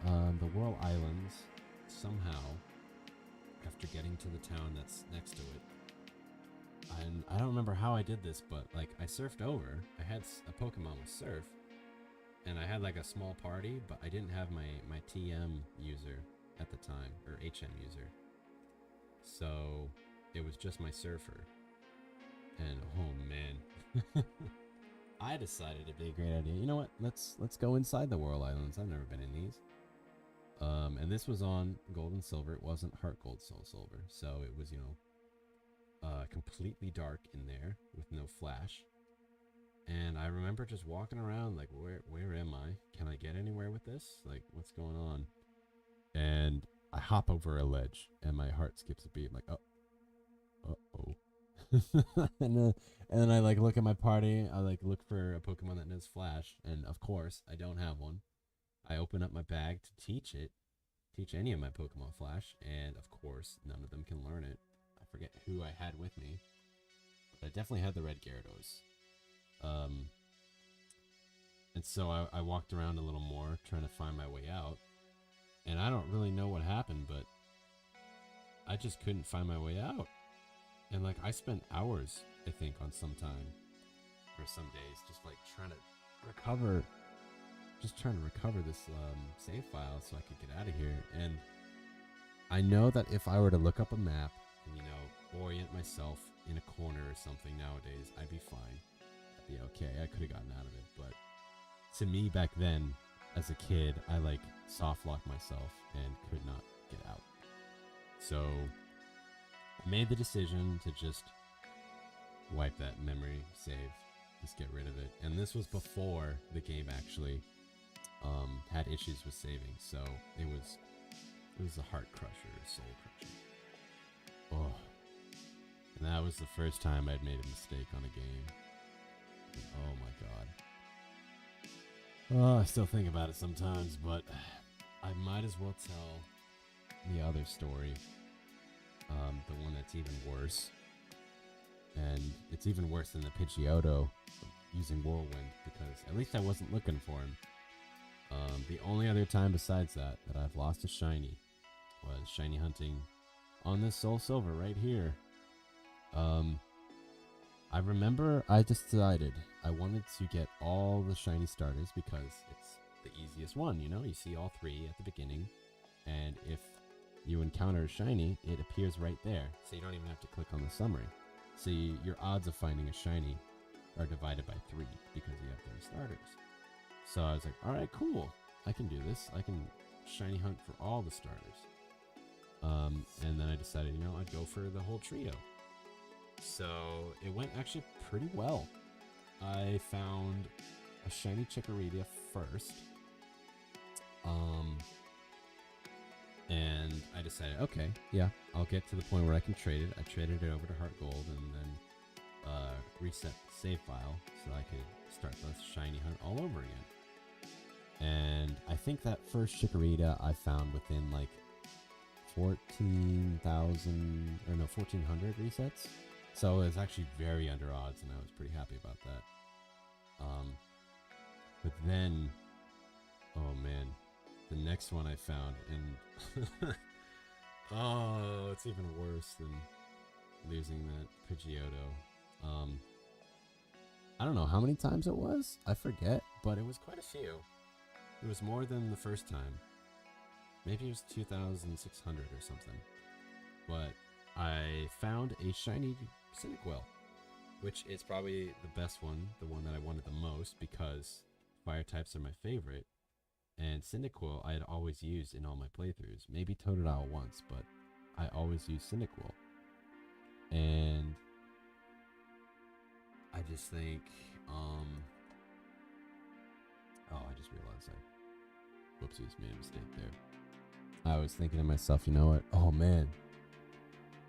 [SPEAKER 1] the Whirl Islands somehow after getting to the town that's next to it. And I don't remember how I did this, but like I surfed over. I had a Pokemon with Surf, and I had like a small party, but I didn't have my TM user at the time, or HM user. So it was just my Surfer. And oh man, I decided it'd be a great idea. You know what? Let's go inside the Whirl Islands. I've never been in these. And this was on Gold and Silver. It wasn't Heart Gold, Soul Silver. So it was, you know, completely dark in there with no flash. And I remember just walking around like, where am I? Can I get anywhere with this? Like, what's going on? And I hop over a ledge, and my heart skips a beat. I'm like, uh-oh. and then I like look at my party. I like look for a Pokemon that knows Flash, and of course I don't have one. I open up my bag to teach any of my Pokemon Flash, and of course none of them can learn it. I forget who I had with me, but I definitely had the red Gyarados. And so I walked around a little more trying to find my way out, and I don't really know what happened, but I just couldn't find my way out. And like I spent hours, I think, on some time or some days just like trying to recover this save file so I could get out of here. And I know that if I were to look up a map and, you know, orient myself in a corner or something nowadays, I'd be fine. I'd be okay. I could have gotten out of it. But to me back then, as a kid, I like soft locked myself and could not get out. So I made the decision to just wipe that memory save, just get rid of it. And this was before the game actually had issues with saving, so it was a heart crusher, soul crusher. Oh, and that was the first time I'd made a mistake on a game. And oh my god. Oh, I still think about it sometimes, but I might as well tell the other story. The one that's even worse. And it's even worse than the Pidgeotto using Whirlwind, because at least I wasn't looking for him. The only other time besides that I've lost a shiny was shiny hunting on this Soul Silver right here. I remember I decided I wanted to get all the shiny starters because it's the easiest one, you know? You see all three at the beginning, and if you encounter a shiny, it appears right there, so you don't even have to click on the summary. So your odds of finding a shiny are divided by 3 because you have 3 starters. So I was like, alright, cool. I can do this. I can shiny hunt for all the starters. And then I decided, you know, I'd go for the whole trio. So it went actually pretty well. I found a shiny Chikorita first. And I decided, okay, yeah, I'll get to the point where I can trade it. I traded it over to Heart Gold and then reset the save file so I could start the shiny hunt all over again. And I think that first Chikorita I found within like 14,000 or no 1,400 resets. So it was actually very under odds, and I was pretty happy about that. But then, oh man, the next one I found, and oh, it's even worse than losing that Pidgeotto. I don't know how many times it was. I forget, but it was quite a few. It was more than the first time. Maybe it was 2,600 or something. But I found a shiny Cyndaquil, which is probably the best one, the one that I wanted the most, because fire types are my favorite. And Cyndaquil I had always used in all my playthroughs. Maybe Totodile once, but I always used Cyndaquil. And I just think, I just realized whoopsies, made a mistake there. I was thinking to myself, you know what? Oh man,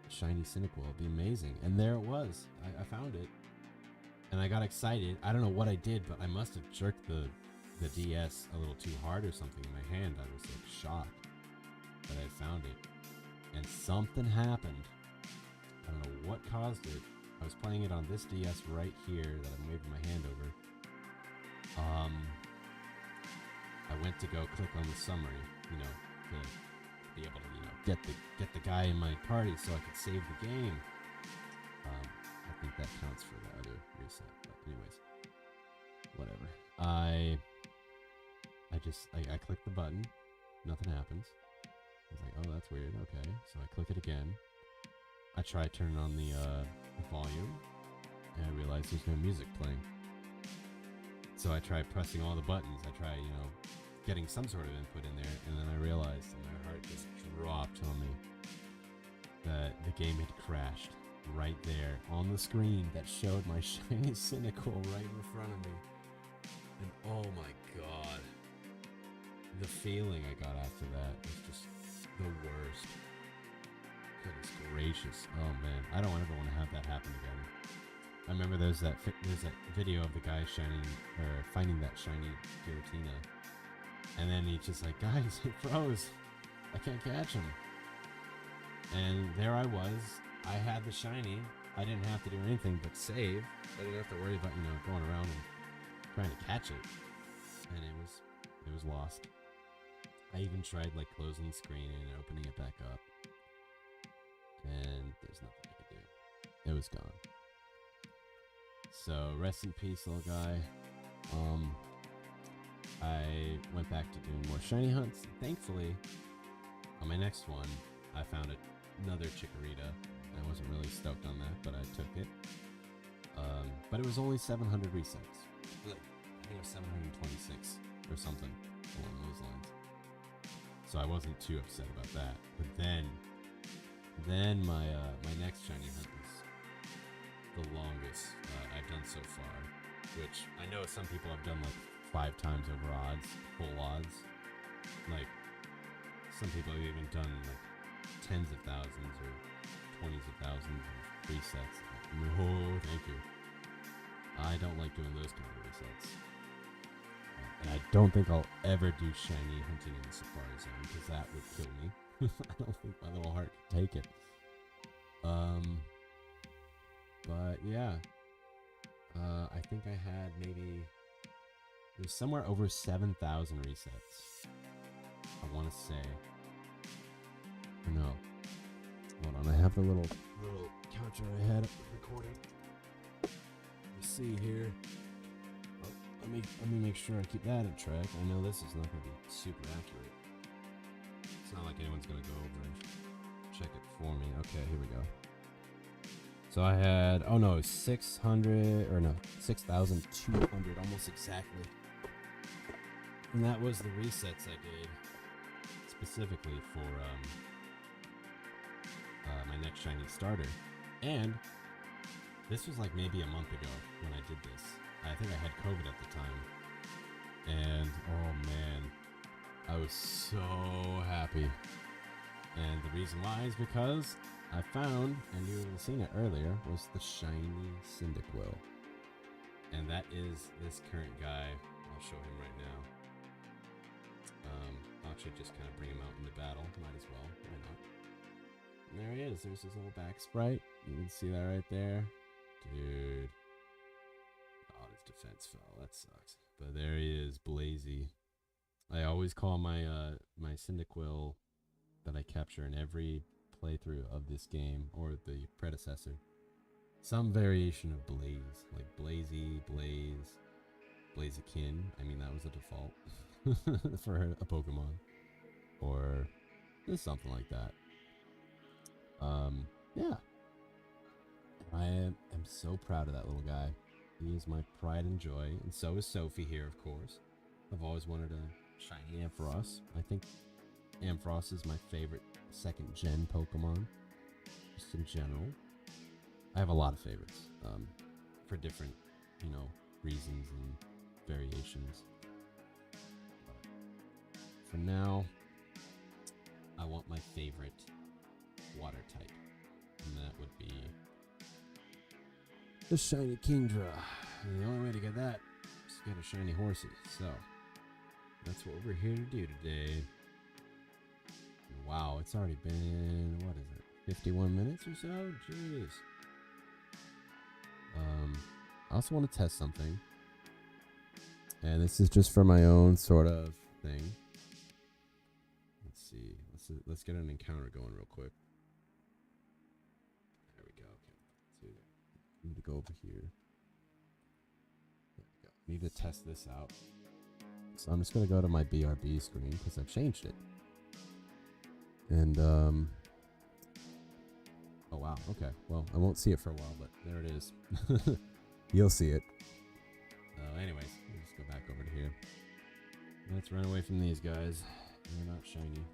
[SPEAKER 1] shiny Cyndaquil would be amazing. And there it was. I found it. And I got excited. I don't know what I did, but I must have jerked the DS a little too hard or something in my hand. I was like shocked that I found it. And something happened. I don't know what caused it. I was playing it on this DS right here that I'm waving my hand over. I went to go click on the summary, to be able to, get the guy in my party so I could save the game. I think that counts for the other reset. But anyways, whatever. I clicked the button. Nothing happens. I was like, oh, that's weird. Okay, so I click it again. I try turning on the volume, and I realize there's no music playing. So I try pressing all the buttons. I try, getting some sort of input in there, and then I realized, and my heart just dropped on me, that the game had crashed right there on the screen that showed my shiny Cyndaquil right in front of me. And oh my god, the feeling I got after that was just the worst. Goodness gracious. Oh man, I don't ever want to have that happen again. I remember there's that video of the guy finding that shiny Giratina, and then he's just like, guys, it froze. I can't catch him. And there I was. I had the shiny. I didn't have to do anything but save. I didn't have to worry about going around and trying to catch it. And it was lost. I even tried closing the screen and opening it back up. And there's nothing I could do. It was gone. So rest in peace, little guy. I went back to doing more shiny hunts. Thankfully, on my next one, I found another Chikorita. I wasn't really stoked on that, but I took it. But it was only 700 resets. I think it was 726 or something along those lines. So I wasn't too upset about that. But then my next shiny hunt was the longest I've done so far, which I know some people have done 5 times over odds, full odds. Some people have even done tens of thousands or 20s of thousands of resets. No, thank you. I don't like doing those kind of resets. And I don't think I'll ever do shiny hunting in the Safari Zone, because that would kill me. I don't think my little heart can take it. But yeah. I think I had maybe... It was somewhere over 7,000 resets. I want to say. Or no. Hold on, I have the little counter I had recording. Let me see here. Oh, let me make sure I keep that in track. I know this is not going to be super accurate. It's not like anyone's going to go over and check it for me. Okay, here we go. So I had, 6,200, almost exactly. And that was the resets I did specifically for my next shiny starter. And this was maybe a month ago when I did this. I think I had COVID at the time. And oh man, I was so happy. And the reason why is because I found, and you were seeing it earlier, was the shiny Cyndaquil. And that is this current guy. I'll show him right now. I'll actually just kind of bring him out into battle. Might as well. Why not? And there he is. There's his little back sprite. You can see that right there. Dude. Oh, his defense fell. That sucks. But there he is, Blazy. I always call my my Cyndaquil that I capture in every playthrough of this game, or the predecessor, some variation of Blaze. Like Blazy, Blaze, Blaziken. I mean, that was a default for a Pokemon. Or just something like that. Yeah. I am so proud of that little guy. He is my pride and joy, and so is Sophie here, of course. I've always wanted a shiny Ampharos. I think Ampharos is my favorite second gen Pokemon, just in general. I have a lot of favorites, for different, reasons and variations. But for now, I want my favorite water type, and that would be the shiny Kingdra. And the only way to get that is to get a shiny Horsea. So that's what we're here to do today. Wow, it's already been, what is it, 51 minutes or so? Jeez. I also want to test something. And this is just for my own sort of thing. Let's see. Let's get an encounter going real quick. There we go. Okay. Let's do that. Need to go over here. There we go. Need to test this out. So I'm just going to go to my BRB screen because I've changed it. And, oh wow, okay. Well, I won't see it for a while, but there it is. You'll see it. Anyways, we'll just go back over to here. Let's run away from these guys. They're not shiny.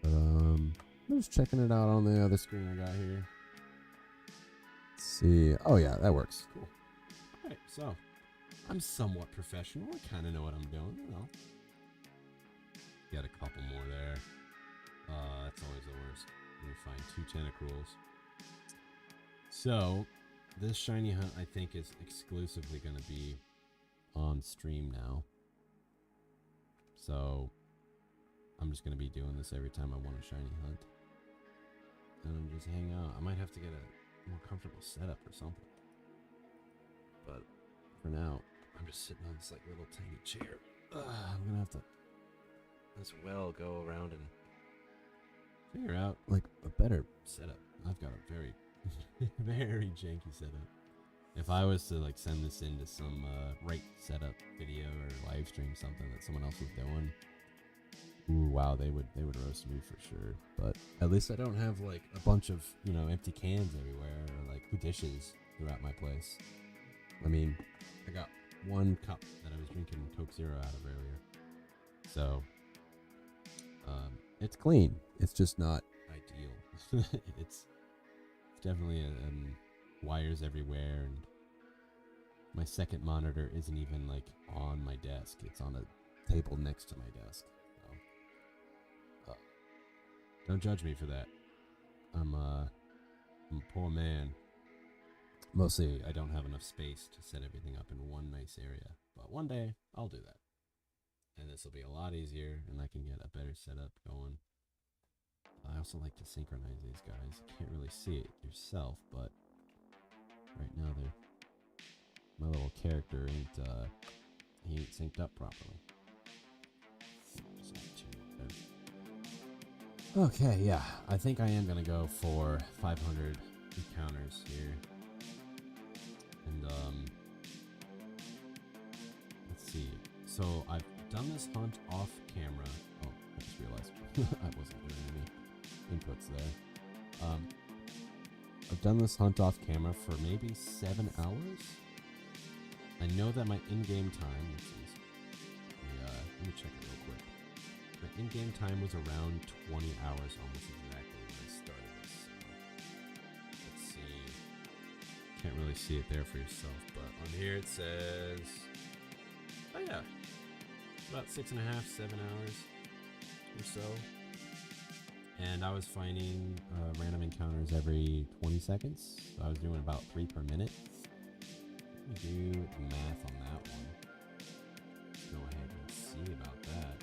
[SPEAKER 1] But, I'm just checking it out on the other screen I got here. Let's see. Oh yeah, that works. Cool. Alright, so I'm somewhat professional. I kind of know what I'm doing, Got a couple more there. That's always the worst. Let me find 2 Tentacruels. So, this shiny hunt I think is exclusively going to be on stream now. So, I'm just going to be doing this every time I want a shiny hunt. And I'm just hanging out. I might have to get a more comfortable setup or something. But for now, I'm just sitting on this like little tiny chair. I'm going to have to as well go around and figure out like a better setup. I've got a very very janky setup. If I was to like send this into some right setup video or live stream, something that someone else was doing, ooh wow, they would roast me for sure. But at least I don't have like a bunch of empty cans everywhere or like dishes throughout my place. I mean, I got one cup that I was drinking Coke Zero out of earlier, so it's clean. It's just not ideal. It's definitely wires everywhere, and my second monitor isn't even like on my desk. It's on a table next to my desk. So, don't judge me for that. I'm a poor man. Mostly, I don't have enough space to set everything up in one nice area. But one day, I'll do that. And this will be a lot easier, and I can get a better setup going. I also like to synchronize these guys. You can't really see it yourself, but right now my little character he ain't synced up properly. Okay, yeah. I think I am gonna go for 500 encounters here. And let's see. So I've done this hunt off camera. Oh, I just realized I wasn't doing any inputs there. I've done this hunt off camera for maybe 7 hours. I know that my in-game time, let me check it real quick. My in-game time was around 20 hours, almost exactly when I started this. So let's see. Can't really see it there for yourself, but on here it says, oh yeah, about 6.5, 7 hours or so. And I was finding random encounters every 20 seconds. So I was doing about 3 per minute. Let me do math on that one. Let's go ahead and see about that.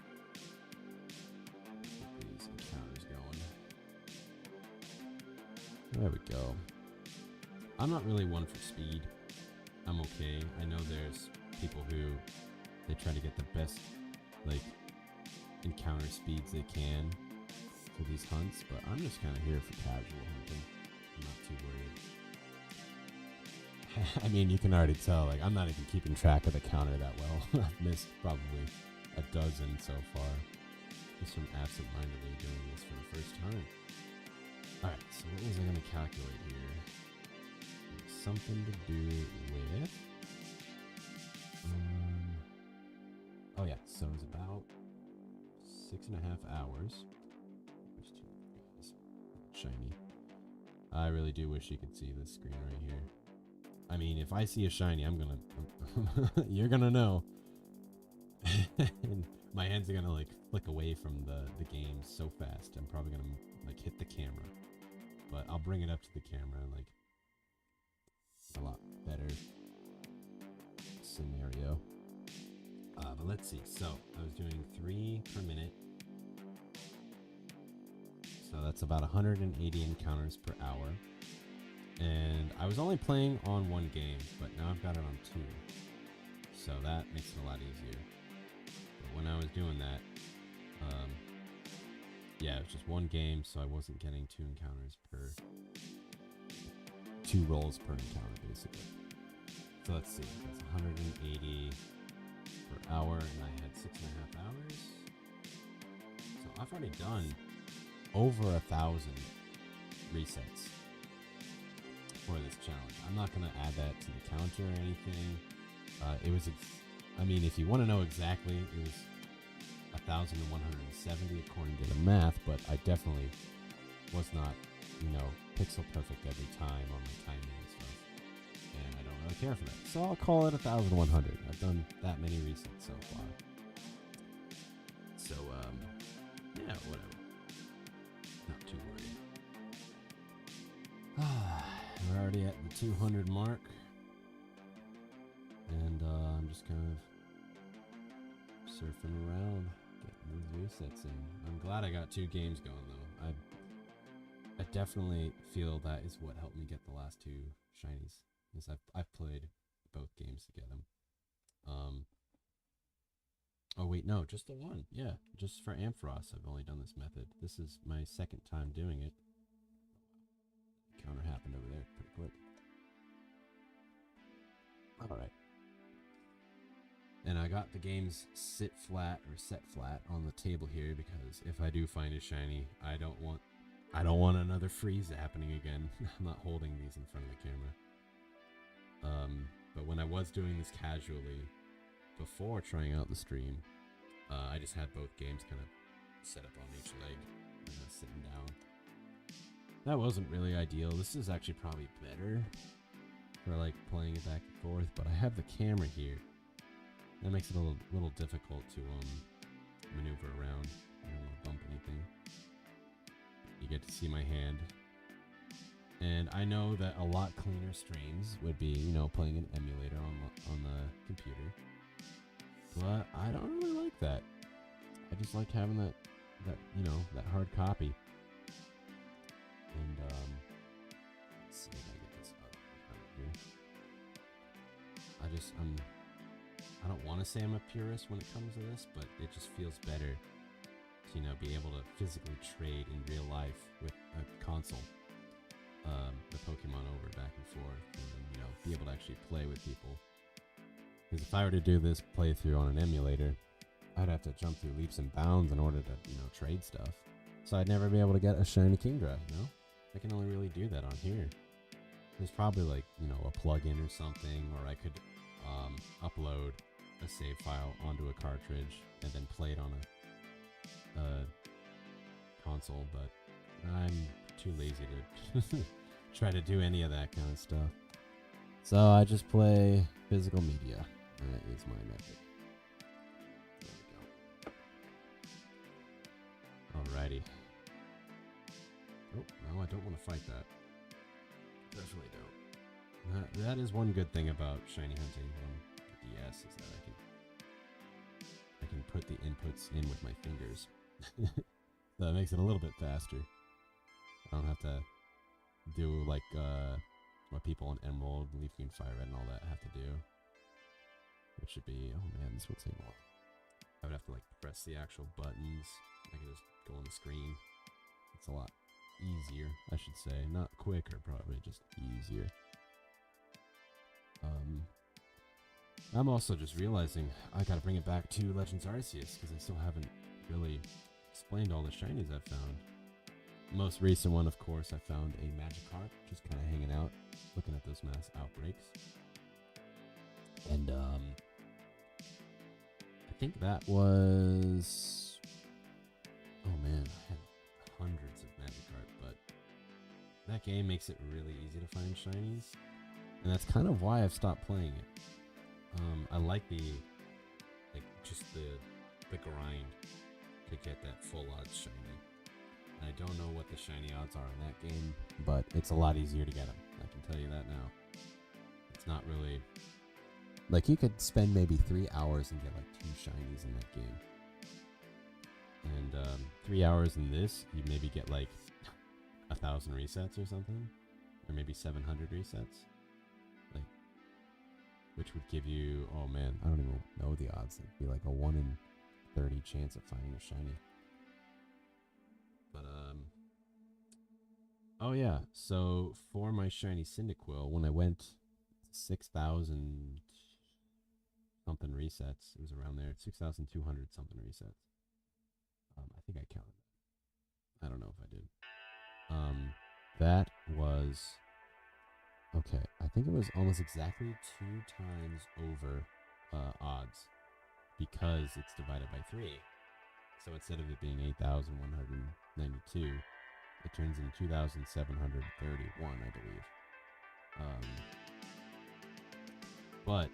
[SPEAKER 1] Get these encounters going. There we go. I'm not really one for speed. I'm okay. I know there's people who they try to get the best like encounter speeds they can for these hunts, but I'm just kind of here for casual hunting. I'm not too worried. I mean, you can already tell, like, I'm not even keeping track of the counter that well. I've missed probably a dozen so far, just from absent-mindedly doing this for the first time. Alright, so what was I going to calculate here? Something to do with... oh yeah, so it's about 6.5 hours. There's 2 guys. Shiny. I really do wish you could see this screen right here. I mean, if I see a shiny, I'm gonna... you're gonna know. And my hands are gonna, like, flick away from the game so fast. I'm probably gonna, like, hit the camera. But I'll bring it up to the camera, like, a lot better scenario. But let's see. So I was doing 3 per minute. So that's about 180 encounters per hour. And I was only playing on 1 game, but now I've got it on 2. So that makes it a lot easier. But when I was doing that, yeah, it was just 1 game, so I wasn't getting 2 encounters per... 2 rolls per encounter, basically. So let's see, that's 180 per hour, and I had 6.5 hours. So I've already done over 1,000 resets for this challenge. I'm not going to add that to the counter or anything. It was, I mean, if you want to know exactly, it was 1,170 according to the math, but I definitely was not, you know, pixel perfect every time on my timing and stuff, and I don't really care for that, so I'll call it 1,100. I've done that many resets so far, so yeah, whatever, not too worried. We're already at the 200 mark, and I'm just kind of surfing around getting these resets in. I'm glad I got 2 games going though. I definitely feel that is what helped me get the last 2 shinies. Is I've played both games to get them. Oh wait, no, just the 1. Yeah, just for Ampharos, I've only done this method. This is my 2nd time doing it. Counter happened over there pretty quick. All right. And I got the games sit flat or set flat on the table here because if I do find a shiny, I don't want another freeze happening again. I'm not holding these in front of the camera. But when I was doing this casually, before trying out the stream, I just had both games kind of set up on each leg, sitting down. That wasn't really ideal. This is actually probably better for like playing it back and forth, but I have the camera here. That makes it a little difficult to maneuver around. I don't want to bump anything. You get to see my hand. And I know that a lot cleaner streams would be, you know, playing an emulator on the computer. But I don't really like that. I just like having that you know, that hard copy. And let's see if I get this up here. I don't want to say I'm a purist when it comes to this, but it just feels better to, you know, be able to physically trade in real life with a console, the Pokemon over back and forth, and you know, be able to actually play with people. Because if I were to do this playthrough on an emulator, I'd have to jump through leaps and bounds in order to, you know, trade stuff. So I'd never be able to get a shiny Kingdra, you know? I can only really do that on here. There's probably like, you know, a plugin or something, or I could upload a save file onto a cartridge and then play it on a console, but I'm too lazy to try to do any of that kind of stuff. So I just play physical media. That is my method. There we go. Alrighty. Oh, no, I don't want to fight that. Definitely don't. That is one good thing about shiny hunting on the DS is that I can put the inputs in with my fingers. So it makes it a little bit faster. I don't have to do like what people in Emerald, Leaf Green, Fire Red, and all that have to do. Which should be, oh man, this will take a while. I would have to like press the actual buttons. I could just go on the screen. It's a lot easier, I should say. Not quicker, probably, just easier. I'm also just realizing I gotta bring it back to Legends Arceus because I still haven't really explained all the shinies I've found. The most recent one, of course, I found a Magikarp, just kind of hanging out, looking at those mass outbreaks. And I think that was, oh man, I had hundreds of Magikarp, but that game makes it really easy to find shinies, and that's kind of why I've stopped playing it. I like just the grind to get that full odds shiny. And I don't know what the shiny odds are in that game, but it's a lot easier to get them. I can tell you that now. It's not really like you could spend maybe 3 hours and get like 2 shinies in that game. And 3 hours in this, you maybe get like 1,000 resets or something, or maybe 700 resets. Like, which would give you, oh man, I don't even know the odds. It'd be like a 1 in 30 chance of finding a shiny. But oh yeah, so for my shiny Cyndaquil, when I went 6,000 something resets, it was around there, 6,200 something resets. I think I counted. I don't know if I did. That was, okay, I think it was almost exactly 2 times over odds, because it's divided by 3. So instead of it being 8,192, it turns into 2,731, I believe. But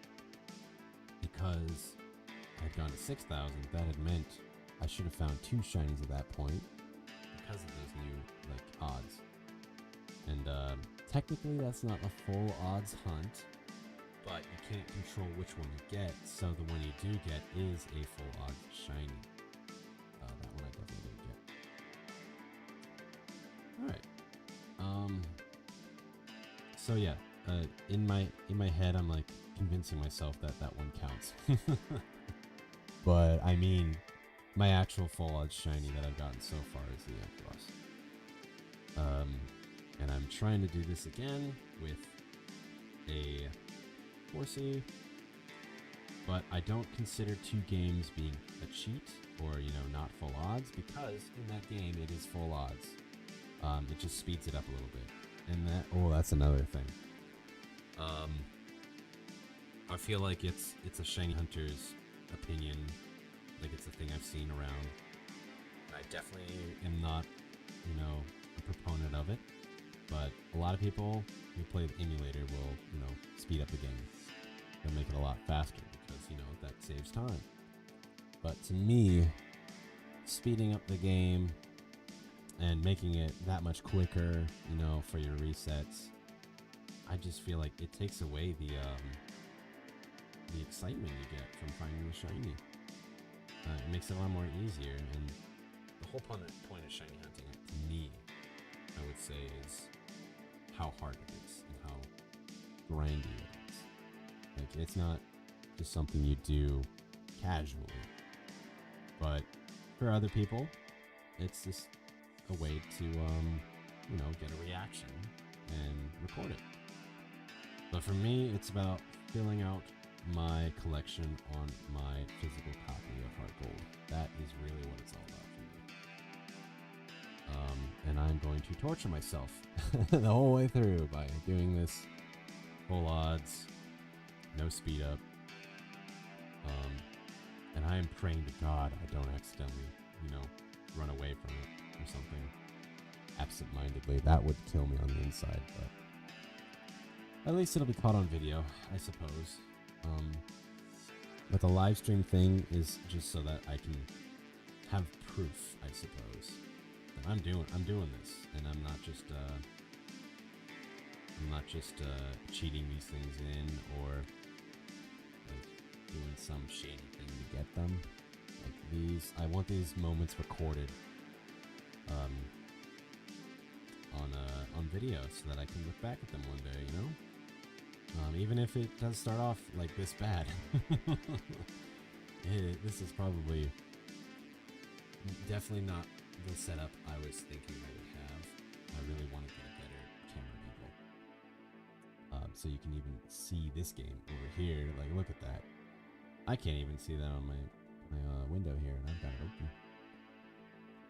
[SPEAKER 1] because I'd gone to 6,000, that had meant I should have found 2 shinies at that point because of those new odds. And technically that's not a full odds hunt, but you can't control which one you get, so the one you do get is a full odds shiny. That one I definitely didn't get. Alright. So yeah, in my head I'm like convincing myself that that one counts. But I mean, my actual full odds shiny that I've gotten so far is the Ampharos. And I'm trying to do this again with a Horsea, but I don't consider 2 games being a cheat or, not full odds, because in that game it is full odds. It just speeds it up a little bit. And that's another thing. I feel like it's a shiny hunter's opinion, like it's a thing I've seen around. I definitely am not, a proponent of it, but a lot of people who play the emulator will, speed up the game. They'll make it a lot faster because, that saves time. But to me, speeding up the game and making it that much quicker, for your resets, I just feel like it takes away the excitement you get from finding the shiny. It makes it a lot more easier, and the whole point of shiny hunting, to me, I would say, is how hard it is and how grindy it is. Like, it's not just something you do casually, but for other people, it's just a way to, get a reaction and record it. But for me, it's about filling out my collection on my physical copy of Heart Gold. That is really what it's all about for me. And I'm going to torture myself the whole way through by doing this full odds, no speed up. And I am praying to God I don't accidentally, run away from it or something absent-mindedly. That would kill me on the inside, but at least it'll be caught on video, I suppose. But the live stream thing is just so that I can have proof, I suppose. that I'm doing this, and I'm not just cheating these things in or like doing some shady thing to get them. Like these, I want these moments recorded on video so that I can look back at them one day, you know? Even if it does start off like this bad. This is probably definitely not the setup I was thinking I would have. I really want to get a better camera angle. So you can even see this game over here. Like, look at that. I can't even see that on my window here, and I've got it open.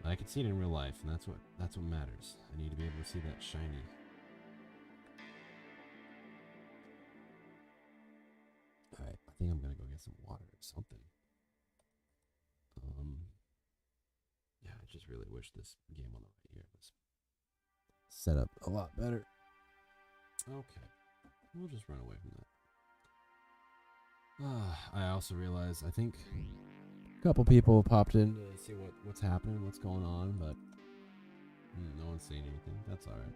[SPEAKER 1] But I can see it in real life, and that's what matters. I need to be able to see that shiny. Alright, I think I'm gonna go get some water or something. Yeah, I just really wish this game on the right here was set up a lot better. Okay, we'll just run away from that. I also realized, I think a couple people popped in to see what's happening, what's going on, but no one's saying anything. That's alright.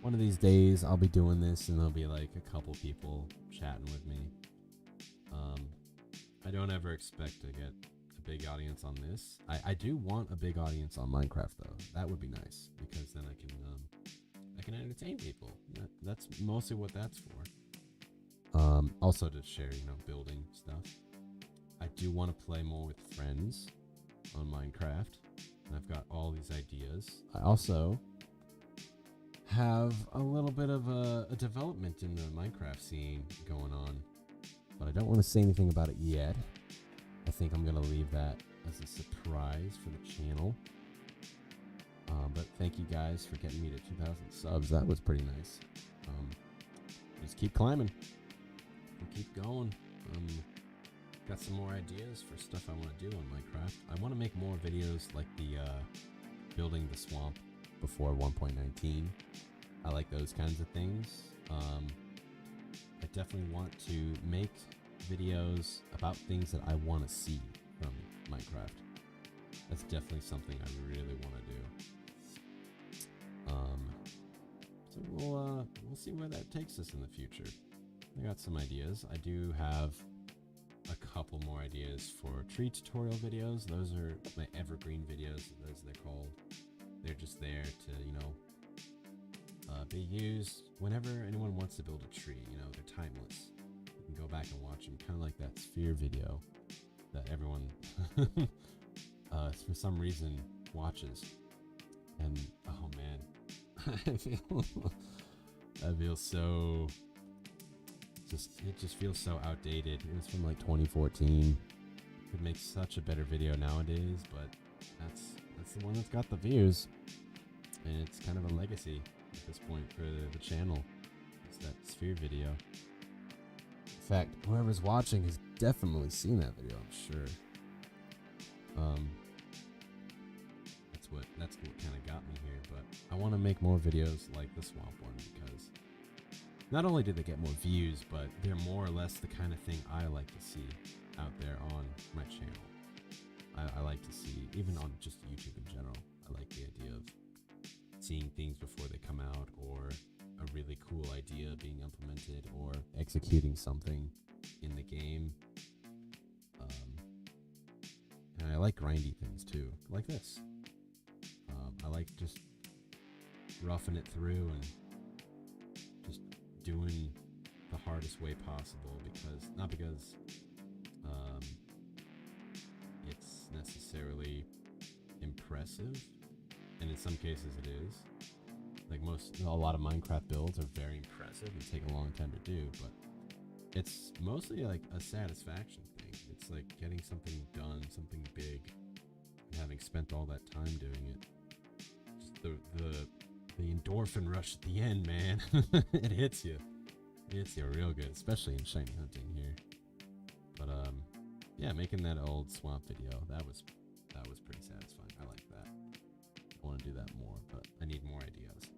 [SPEAKER 1] One of these days, I'll be doing this, and there'll be like a couple people chatting with me. I don't ever expect to get a big audience on this. I do want a big audience on Minecraft, though. That would be nice, because then I can entertain people. That's mostly what that's for. Also to share, building stuff. I do want to play more with friends on Minecraft, and I've got all these ideas. I also have a little bit of a development in the Minecraft scene going on, but I don't want to say anything about it yet. I think I'm going to leave that as a surprise for the channel. But thank you guys for getting me to 2,000 subs. That was pretty nice. Just keep climbing. We'll keep going. Got some more ideas for stuff I want to do on Minecraft. I want to make more videos like the building the swamp before 1.19. I like those kinds of things. I definitely want to make videos about things that I want to see from Minecraft. That's definitely something I really want to do. So we'll see where that takes us in the future. I got some ideas. I do have a couple more ideas for tree tutorial videos. Those are my evergreen videos, as they're called. They're just there to, be used whenever anyone wants to build a tree. They're timeless. You can go back and watch them, kind of like that sphere video that everyone, for some reason, watches. And oh man, I feel so. It just feels so outdated. It was from like 2014. Could make such a better video nowadays, but that's the one that's got the views, and it's kind of a legacy at this point for the channel. It's that sphere video. In fact, whoever's watching has definitely seen that video, I'm sure. That's what kind of got me here, but I want to make more videos like the swamp one, because not only do they get more views, but they're more or less the kind of thing I like to see out there on my channel. I like to see, even on just YouTube in general, I like the idea of seeing things before they come out, or a really cool idea being implemented, or executing something in the game. And I like grindy things too, like this. I like just roughing it through and just doing the hardest way possible, not because it's necessarily impressive, and in some cases it is. Like a lot of Minecraft builds are very impressive and take a long time to do, but it's mostly like a satisfaction thing. It's like getting something done, something big, and having spent all that time doing it. Just the endorphin rush at the end, man. It hits you. It hits you real good, especially in shiny hunting here. But yeah, making that old swamp video, that was pretty satisfying. I like that. I want to do that more, but I need more ideas.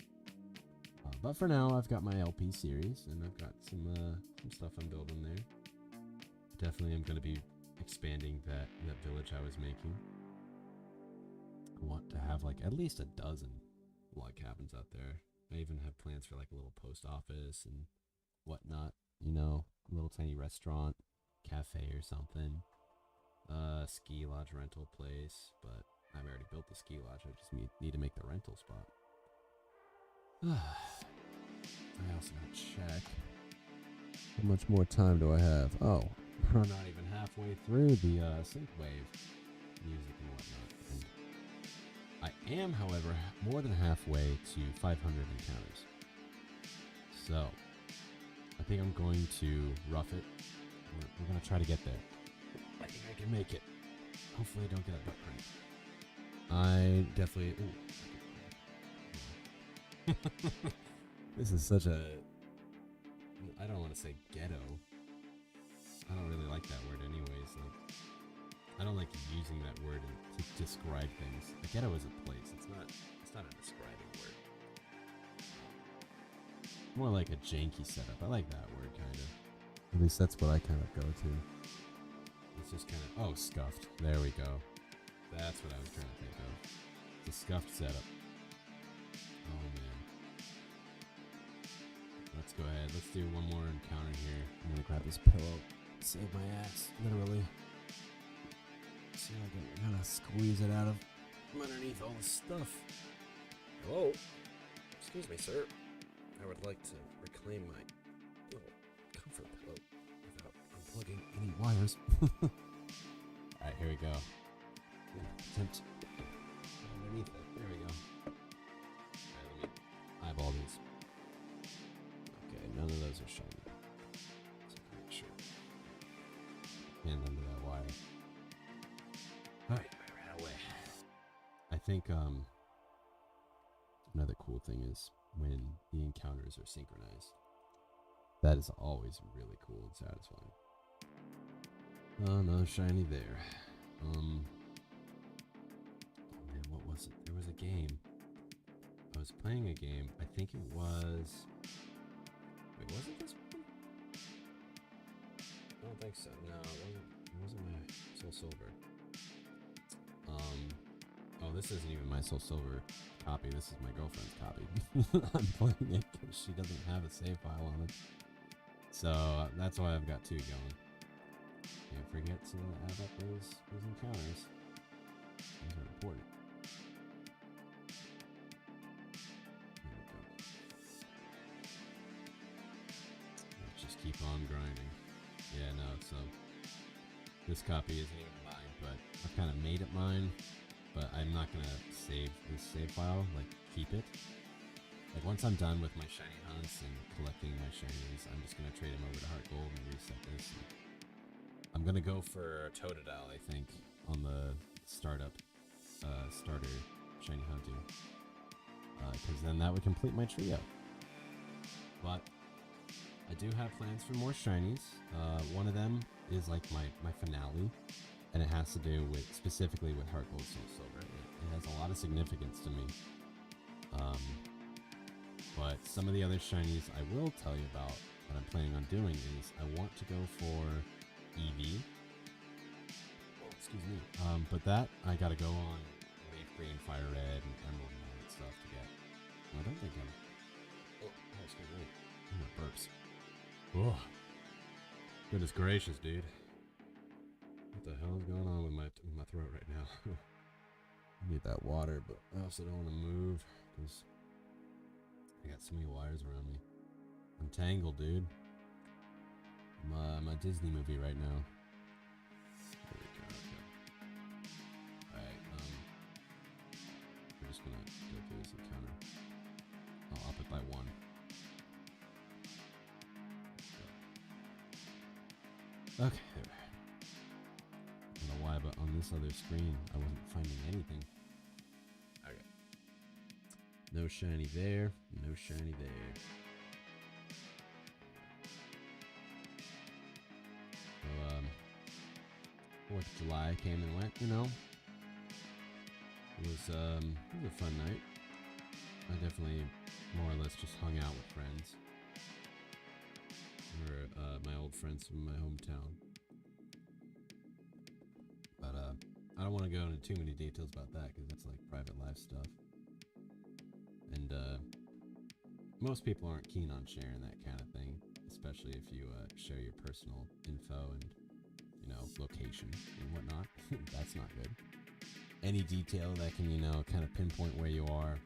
[SPEAKER 1] But for now, I've got my LP series, and I've got some stuff I'm building there. Definitely, I'm going to be expanding that village I was making. I want to have like at least a dozen log cabins out there. I even have plans for like a little post office and whatnot, you know, a little tiny restaurant, cafe or something. Ski lodge rental place, but I've already built the ski lodge. I just need to make the rental spot. I also gotta check. How much more time do I have? Oh, we're not even halfway through the synthwave music and whatnot. And I am, however, more than halfway to 500 encounters. So, I think I'm going to rough it. We're going to try to get there. I think I can make it. Hopefully I don't get a butt cramp. I definitely... This is such a... I don't want to say ghetto. I don't really like that word anyways. Like, I don't like using that word to describe things. A ghetto is a place. It's not a describing word. More like a janky setup. I like that word, kind of. At least that's what I kind of go to. It's just kind of... Oh, scuffed. There we go. That's what I was trying to think of. It's a scuffed setup. Oh, man. Let's go ahead. Let's do one more encounter here. I'm going to grab this pillow. Save my ass. Literally. See if I can kind of squeeze it out of from underneath all the stuff. Hello? Excuse me, sir. I would like to reclaim my little comfort pillow without unplugging any wires. Alright, here we go. Attempt underneath it. There we go. Alright, let me eyeball these. Okay, none of those are shiny. So make sure. And under that wire. Alright, I ran away. I think another cool thing is when the encounters are synchronized. That is always really cool and satisfying. Oh, no shiny there. Oh man, what was it? There was a game. I was playing a game. I think it was... Wait, was it this one? I don't think so. No, it wasn't my Soul Silver. Oh, this isn't even my Soul Silver copy. This is my girlfriend's copy. I'm playing it because she doesn't have a save file on it. So that's why I've got two going. Can't forget to add up those encounters. Those are important. There we go. Let's just keep on grinding. Yeah, no, so this copy isn't even mine, but I've kind of made it mine. But I'm not gonna save this save file, like keep it. Like once I'm done with my shiny hunts and collecting my shinies, I'm just gonna trade them over to Heart Gold and reset this. I'm gonna go for Totodile, I think, on the starter shiny hunting, because then that would complete my trio. But I do have plans for more shinies. One of them is like my finale. And it has to do with, specifically with Heart Gold, Soul Silver. It has a lot of significance to me. But some of the other shinies I will tell you about what I'm planning on doing is I want to go for EV. Oh, excuse me. But that, I gotta go on Leaf Green, Fire Red, and Emerald and all that stuff to get. I don't think I'm... Oh, excuse me. My burps. Oh. Goodness gracious, dude. What the hell is going on with my throat right now? I need that water, but I also don't want to move because I got so many wires around me. I'm tangled, dude. I'm a Disney movie right now. There we go. Okay. Alright, we're just gonna go through this encounter. I'll up it by 1. Okay, there. I don't know why, but on this other screen, I wasn't finding anything. Okay. No shiny there. No shiny there. So, 4th of July came and went, you know. It was a fun night. I definitely more or less just hung out with friends. Or my old friends from my hometown. But I don't want to go into too many details about that because that's like private life stuff. And most people aren't keen on sharing that kind of thing, especially if you share your personal info and, you know, location and whatnot. That's not good. Any detail that can, you know, kind of pinpoint where you are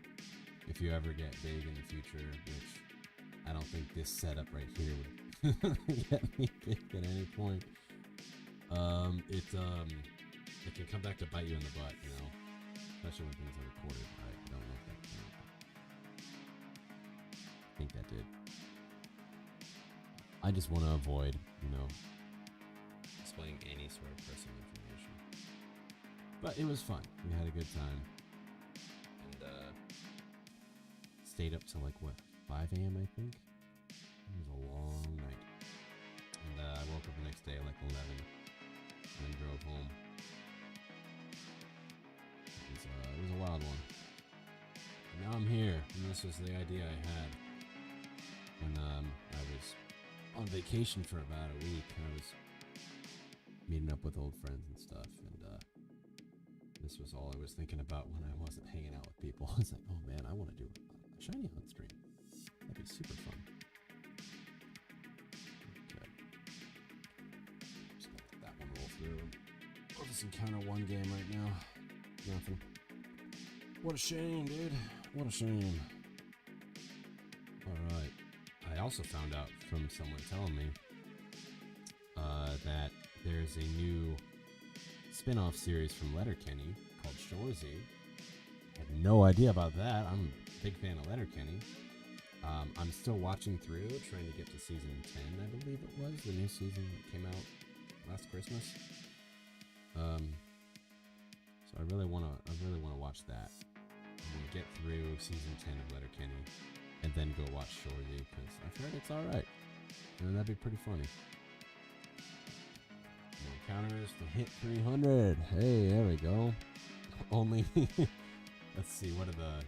[SPEAKER 1] if you ever get big in the future, which I don't think this setup right here would get me big at any point. It can come back to bite you in the butt, you know, especially when things are recorded. I don't know if that counted. I think that did. I just want to avoid, you know, displaying any sort of personal information. But it was fun. We had a good time. And stayed up till like, what, 5 a.m. I think? It was a long night. And I woke up the next day at like 11 and then drove home. It was a wild one. And now I'm here, and this was the idea I had when I was on vacation for about a week. I was meeting up with old friends and stuff, and this was all I was thinking about when I wasn't hanging out with people. I was like, oh man, I want to do a shiny hunt stream. That'd be super fun. Okay. Just gonna let that one roll through. I'll just encounter one game right now. Nothing. What a shame, dude. What a shame. Alright. I also found out from someone telling me that there's a new spin-off series from Letterkenny called Horsea. I had no idea about that. I'm a big fan of Letterkenny. I'm still watching through, trying to get to season 10, I believe it was. The new season that came out last Christmas. So I really want to watch that. I'm gonna get through season 10 of Letterkenny, and then go watch Horsea because I've heard it's all right. And that'd be pretty funny. My counter is to hit 300. Hey, there we go. Only. Let's see. What were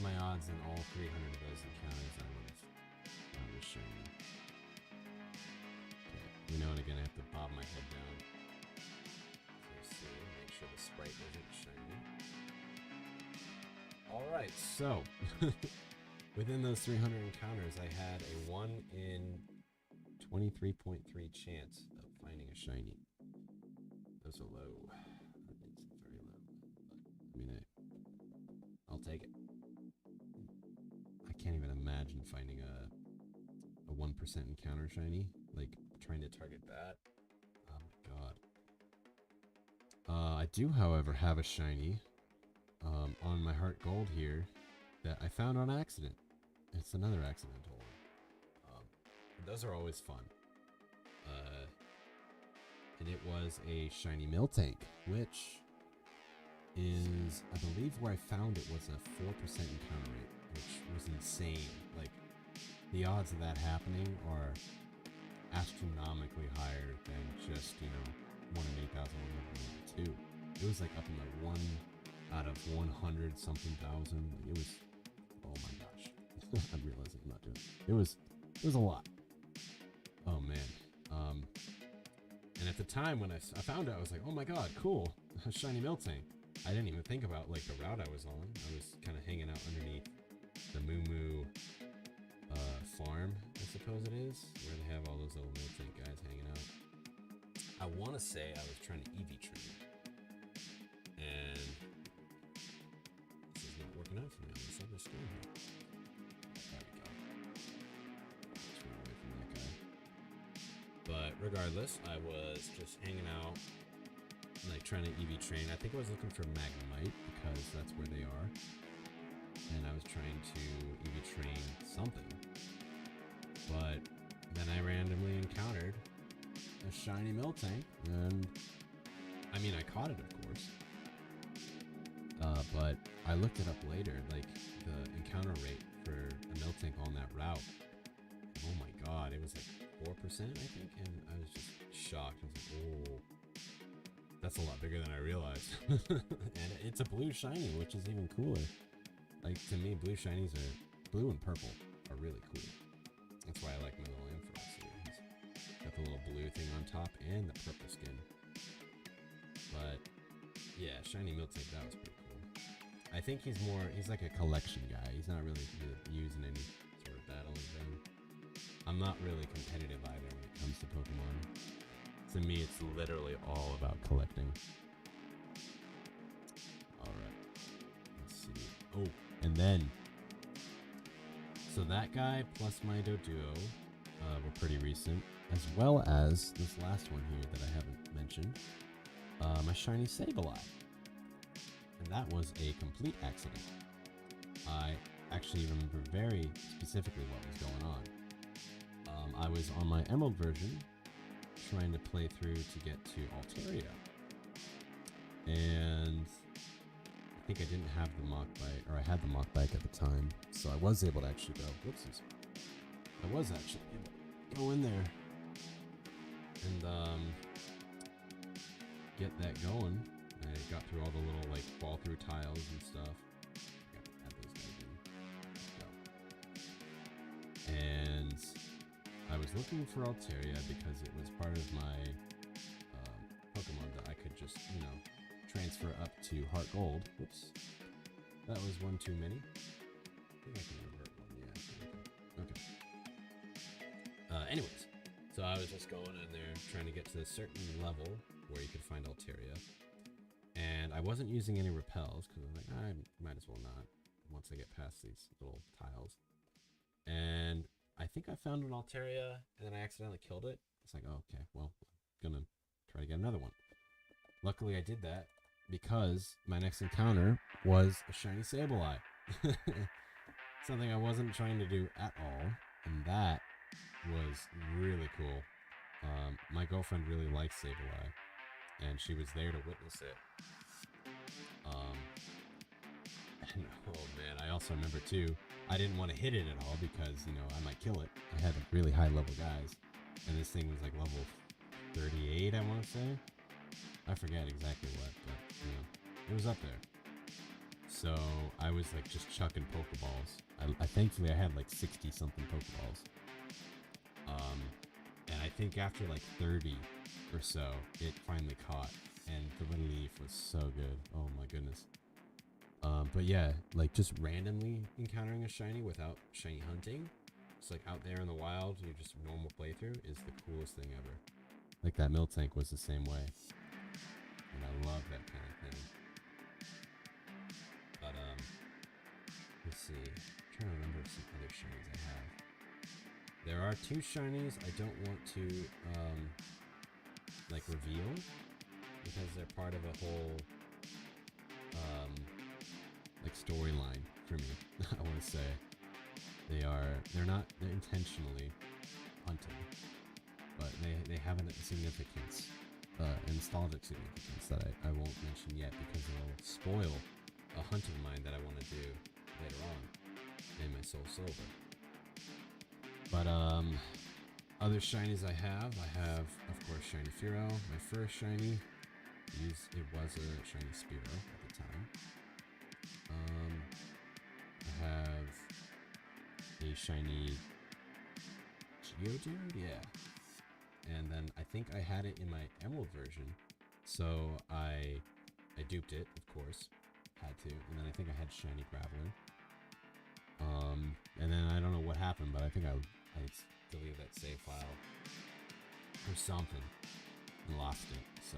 [SPEAKER 1] my odds in all 300 of those encounters? I was showing. Okay. You know what? I'm gonna have to bob my head down. Make sure the sprite isn't shiny. Alright, so within those 300 encounters, I had a 1 in 23.3 chance of finding a shiny. Those are low. That means it's very low. But, I mean, I'll take it. I can't even imagine finding a 1% encounter shiny. Like, trying to target that. Oh my god. I do, however, have a shiny on my heart gold here that I found on accident. It's another accidental one. Those are always fun. And it was a shiny Miltank, which is, I believe where I found it was a 4% encounter rate, which was insane. Like, the odds of that happening are astronomically higher than just, you know, 1 in 8,192. It was like up in the 1 out of 100 something thousand. It was, oh my gosh. I'm realizing I'm not doing it. It was a lot. Oh man. And at the time when I found it, I was like, oh my god, cool. A shiny Miltank. I didn't even think about like the route I was on. I was kind of hanging out underneath the Moo Moo farm, I suppose it is, where they have all those little Miltank guys hanging out. I want to say I was trying to EV train, and this is not working out for me on this other screen here. There we go. Let's run away from that guy. But regardless, I was just hanging out, like trying to EV train. I think I was looking for Magnemite because that's where they are, and I was trying to EV train something. But then I randomly encountered a shiny Miltank, and I mean, I caught it, of course. But I looked it up later, like the encounter rate for a Miltank on that route. Oh my god, it was like 4%, I think, and I was just shocked. I was like, oh, that's a lot bigger than I realized. And it's a blue shiny, which is even cooler. Like, to me, blue shinies blue and purple are really cool. That's why I like my little Ampharos series. Got the little blue thing on top and the purple skin. But yeah, shiny Miltank, that was pretty cool. I think he's like a collection guy. He's not really used in any sort of battle thing. I'm not really competitive either when it comes to Pokemon. To me, it's literally all about collecting. Alright. Let's see. Oh, and then... So that guy plus my Doduo were pretty recent, as well as this last one here that I haven't mentioned, my shiny Sableye. And that was a complete accident. I actually remember very specifically what was going on. I was on my Emerald version, trying to play through to get to Altaria. And I think I didn't have the Mach Bite, or I had the Mach Bite at the time, so I was able to actually go, whoopsies. I was actually able to go in there and get that going. I got through all the little like fall through tiles and stuff. Got to add those guys in. And I was looking for Altaria because it was part of my Pokemon that I could just, you know, transfer up to Heart Gold. Whoops. That was one too many. I think I can revert one. Yeah. Okay. Anyways, so I was just going in there trying to get to a certain level where you could find Altaria. And I wasn't using any repels because I was like, I might as well not once I get past these little tiles. And I think I found an Altaria and then I accidentally killed it. It's like, oh, okay, well, I'm gonna try to get another one. Luckily I did that because my next encounter was a shiny Sableye. Something I wasn't trying to do at all. And that was really cool. My girlfriend really likes Sableye, and she was there to witness it. And oh man, I also remember too, I didn't want to hit it at all because, you know, I might kill it. I had like really high level guys, and this thing was like level 38, I want to say. I forget exactly what, but you know, it was up there. So I was like just chucking Pokeballs. I thankfully I had like 60 something Pokeballs. And I think after like 30 or so, it finally caught, and the relief was so good. Oh my goodness. But yeah, like just randomly encountering a shiny without shiny hunting, it's like out there in the wild, you're just normal playthrough, is the coolest thing ever. Like that Miltank was the same way. And I love that kind of thing. But let's see. I'm trying to remember some other shinies I have. There are two shinies I don't want to like reveal because they're part of a whole like storyline for me. I want to say they're intentionally hunted, but they have a significance, nostalgic significance that I won't mention yet because it'll spoil a hunt of mine that I want to do later on in my Soul Silver. But other shinies I have, of course shiny Fearow. My first shiny, it was a shiny Spearow at the time. I have a shiny Geodude, yeah. And then I think I had it in my Emerald version, so I duped it, of course, had to. And then I think I had shiny Graveler. And then I don't know what happened, but I think I deleted that save file or something and lost it. So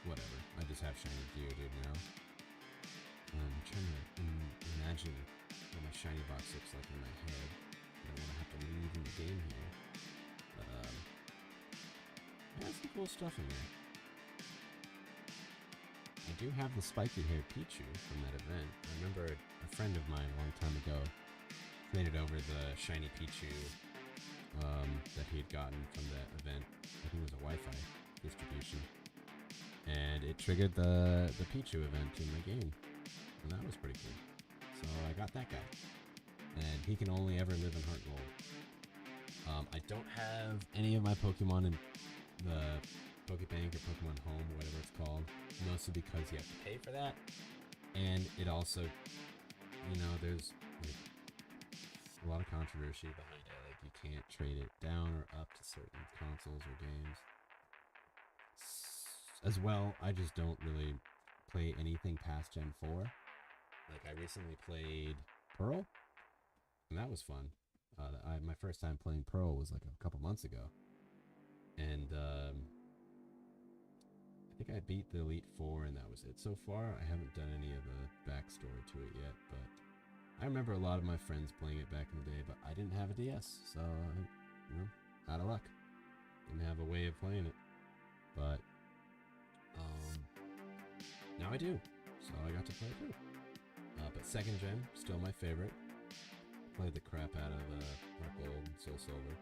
[SPEAKER 1] whatever. I just have shiny Geodude now. I'm trying to imagine what my shiny box looks like in my head. I don't want to have to leave in the game here. But there's some cool stuff in there. I do have the spiky haired Pichu from that event. I remember a friend of mine a long time ago traded over the shiny Pichu that he had gotten from that event. I think it was a Wi-Fi distribution. And it triggered the Pichu event in my game. And that was pretty cool. So I got that guy. And he can only ever live in Heart Gold. I don't have any of my Pokemon in the Pokebank or Pokemon Home, or whatever it's called. Mostly because you have to pay for that. And it also, you know, there's like a lot of controversy behind it. Like you can't trade it down or up to certain consoles or games. as well, I just don't really play anything past Gen 4. Like, I recently played Pearl, and that was fun. My first time playing Pearl was like a couple months ago. And I think I beat the Elite Four, and that was it so far. I haven't done any of the backstory to it yet, but I remember a lot of my friends playing it back in the day, but I didn't have a DS, so, out of luck. Didn't have a way of playing it. But now I do, so I got to play it through. But second gen, still my favorite. Played the crap out of Heart Gold and Soul Silver.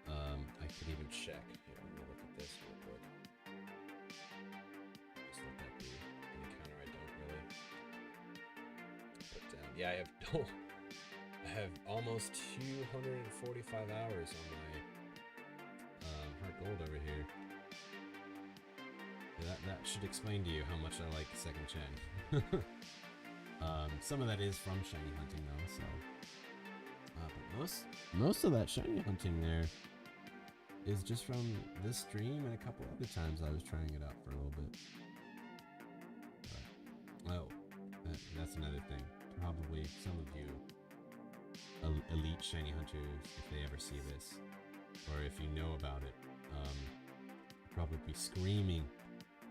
[SPEAKER 1] I could even check. Here, let me look at this real quick. Just let that be an encounter I don't really put down. Yeah, I have almost 245 hours on my Heart Gold over here. That should explain to you how much I like second gen. Some of that is from shiny hunting though, so but most of that shiny hunting there is just from this stream and a couple other times I was trying it out for a little bit. That's another thing. Probably some of you elite shiny hunters, if they ever see this, or if you know about it, probably be screaming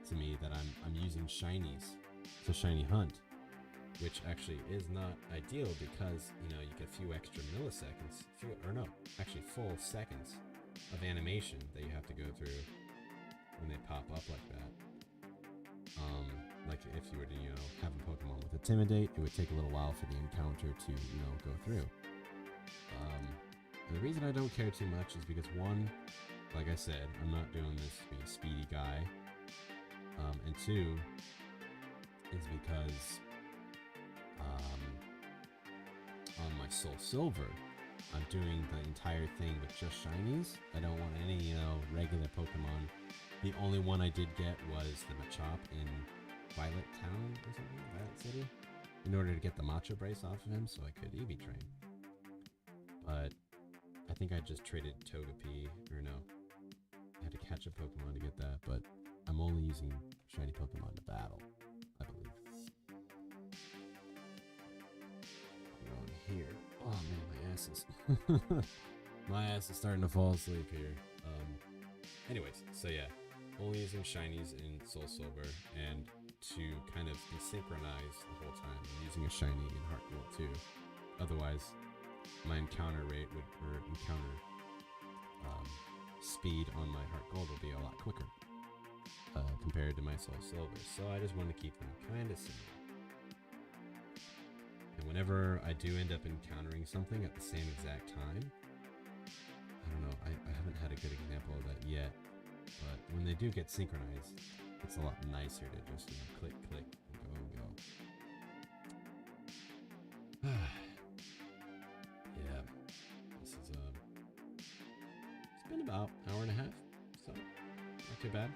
[SPEAKER 1] to me that I'm using shinies to shiny hunt, which actually is not ideal because, you get a few extra milliseconds, full seconds of animation that you have to go through when they pop up like that. Like if you were to, have a Pokemon with Intimidate, it would take a little while for the encounter to, go through. And the reason I don't care too much is because one, like I said, I'm not doing this to be a speedy guy. And two is because on my Soul Silver, I'm doing the entire thing with just shinies. I don't want any, regular Pokemon. The only one I did get was the Machop in Violet Town or something, Violet City, in order to get the Macho Brace off of him so I could EV train. But I think I just traded Togepi, or no, I had to catch a Pokemon to get that, but I'm only using shiny Pokemon to battle, I believe. I'm going here. Oh man, my ass is starting to fall asleep here. Anyways, so yeah, only using shinies in Soul Silver, and to kind of be synchronized the whole time, I'm using a shiny in Heart Gold too. Otherwise, my encounter rate encounter speed on my Heart Gold will be a lot quicker compared to my Soul Silver. So I just want to keep them kind of similar. And whenever I do end up encountering something at the same exact time, I don't know, I haven't had a good example of that yet, but when they do get synchronized, it's a lot nicer to just, click, click, and go. Yeah, this is, it's been about an hour and a half, so not too bad.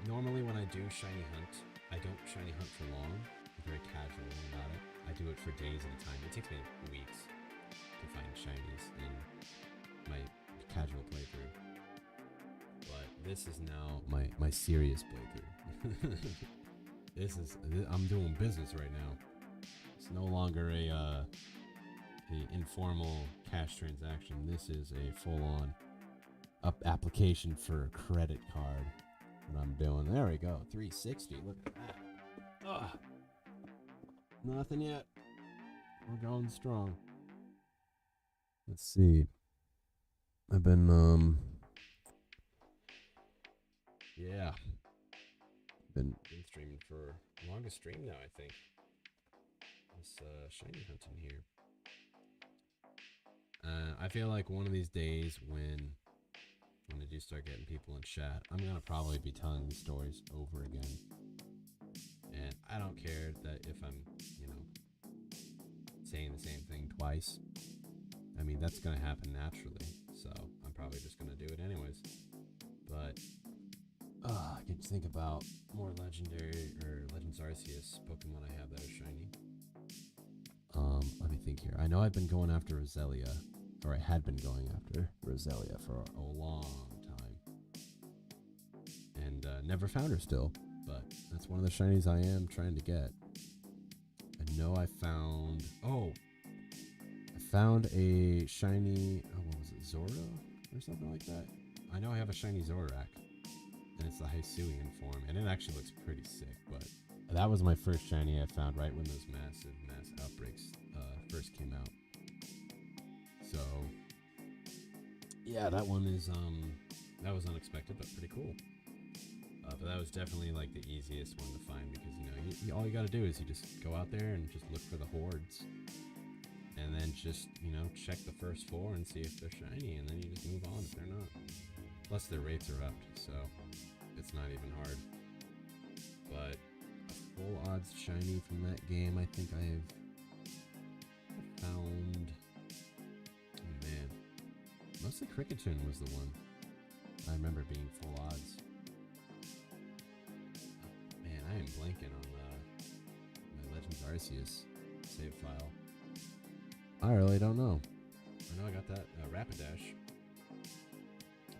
[SPEAKER 1] Normally when I do shiny hunt, I don't shiny hunt for long. I'm very casual about it. I do it for days at a time. It takes me weeks to find shinies in my casual playthrough. But this is now my serious playthrough. I'm doing business right now. It's no longer a informal cash transaction. This is a full-on application for a credit card. What I'm doing. There we go. 360. Look at that. Ugh. Nothing yet. We're going strong. Let's see. I've been yeah. Been streaming for the longest stream now, I think. This shiny hunting here. I feel like one of these days when I do start getting people in chat, I'm gonna probably be telling these stories over again. And I don't care that if I'm, saying the same thing twice. I mean, that's gonna happen naturally, so I'm probably just gonna do it anyways. But I can think about more legendary or Legends Arceus Pokemon I have that are shiny. Let me think here. I know I've been going after Roselia, or I had been going after Roselia for a long time. Never found her still, but that's one of the shinies I am trying to get. I know I found... Oh! I found a shiny... Oh, what was it? Zora? Or something like that? I know I have a shiny Zorak. And it's the Hisuian form. And it actually looks pretty sick, but... That was my first shiny I found right when those mass outbreaks first came out. So... Yeah, that one is, that was unexpected, but pretty cool. But that was definitely, like, the easiest one to find because, you know, all you gotta do is you just go out there and just look for the hordes. And then just, you know, check the first 4 and see if they're shiny, and then you just move on if they're not. Plus, their rates are up, so it's not even hard. But a full odds shiny from that game, I think I have found... Oh, man. Mostly Cricketune was the one I remember being full odds. Oh, man, I am blanking on my Legends Arceus save file. I really don't know. I know I got that Rapidash,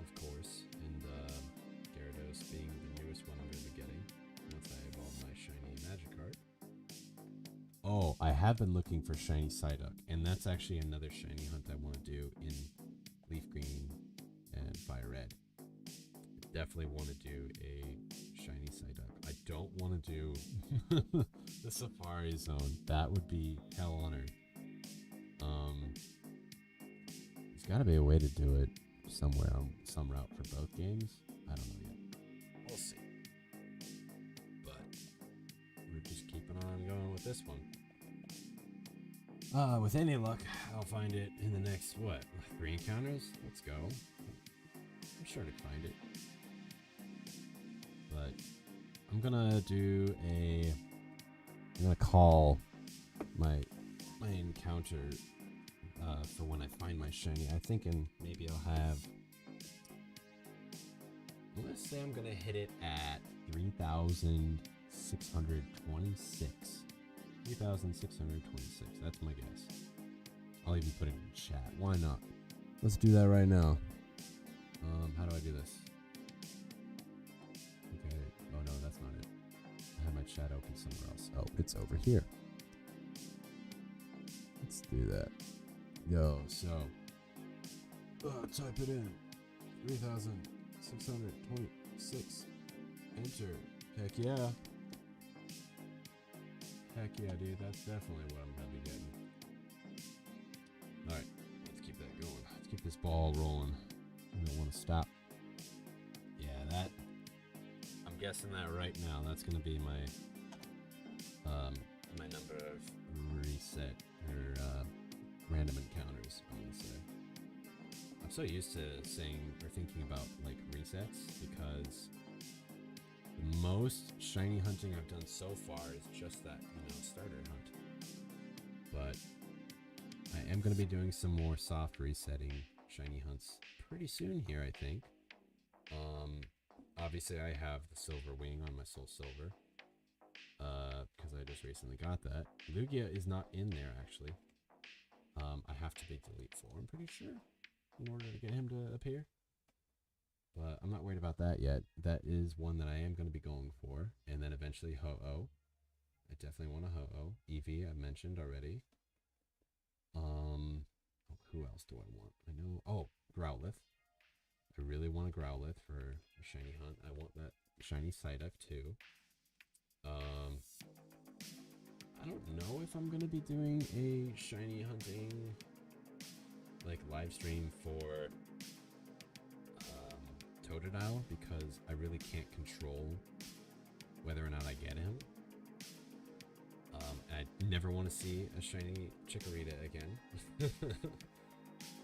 [SPEAKER 1] of course, and Gyarados being the newest one I'm going to be getting once I evolve my shiny Magikarp. Oh, I have been looking for shiny Psyduck, and that's actually another shiny hunt I want to do in Leaf Green and Fire Red. I definitely want to do a shiny Psyduck. I don't want to do the Safari Zone. That would be hell on earth. There's got to be a way to do it somewhere on some route for both games. I don't know yet. We'll see. But we're just keeping on going with this one. With any luck, I'll find it in the next, 3 encounters? Let's go. I'm sure to find it. But I'm gonna call my encounter for when I find my shiny. I think maybe I'll have... I'm gonna say I'm gonna hit it at 3,626. 3,626. That's my guess. I'll even put it in chat. Why not? Let's do that right now. How do I do this? Okay. Oh no, that's not it. I have my chat open somewhere else. Oh, it's over here. Let's do that. Yo, so type it in. 3,626. Enter. Heck yeah. Heck yeah, dude. That's definitely what I'm gonna be getting. Alright, let's keep that going. Let's keep this ball rolling. I don't want to stop. Yeah, that... I'm guessing that right now. That's gonna be my my number of reset or random encounters, I'm gonna say. I'm so used to saying or thinking about like resets because the most shiny hunting I've done so far is just that, starter hunt. But I am going to be doing some more soft resetting shiny hunts pretty soon here, I think. Obviously I have the Silver Wing on my Soul Silver because I just recently got that. Lugia is not in there actually. I have to be Delete 4, I'm pretty sure, in order to get him to appear. But I'm not worried about that yet. That is one that I am going to be going for. And then eventually Ho-Oh. I definitely want a Ho-Oh. Eevee, I mentioned already. Who else do I want? I know... Oh, Growlithe. I really want a Growlithe for a shiny hunt. I want that shiny Psyduck too. I don't know if I'm going to be doing a shiny hunting like live stream for Totodile because I really can't control whether or not I get him. I never want to see a shiny Chikorita again.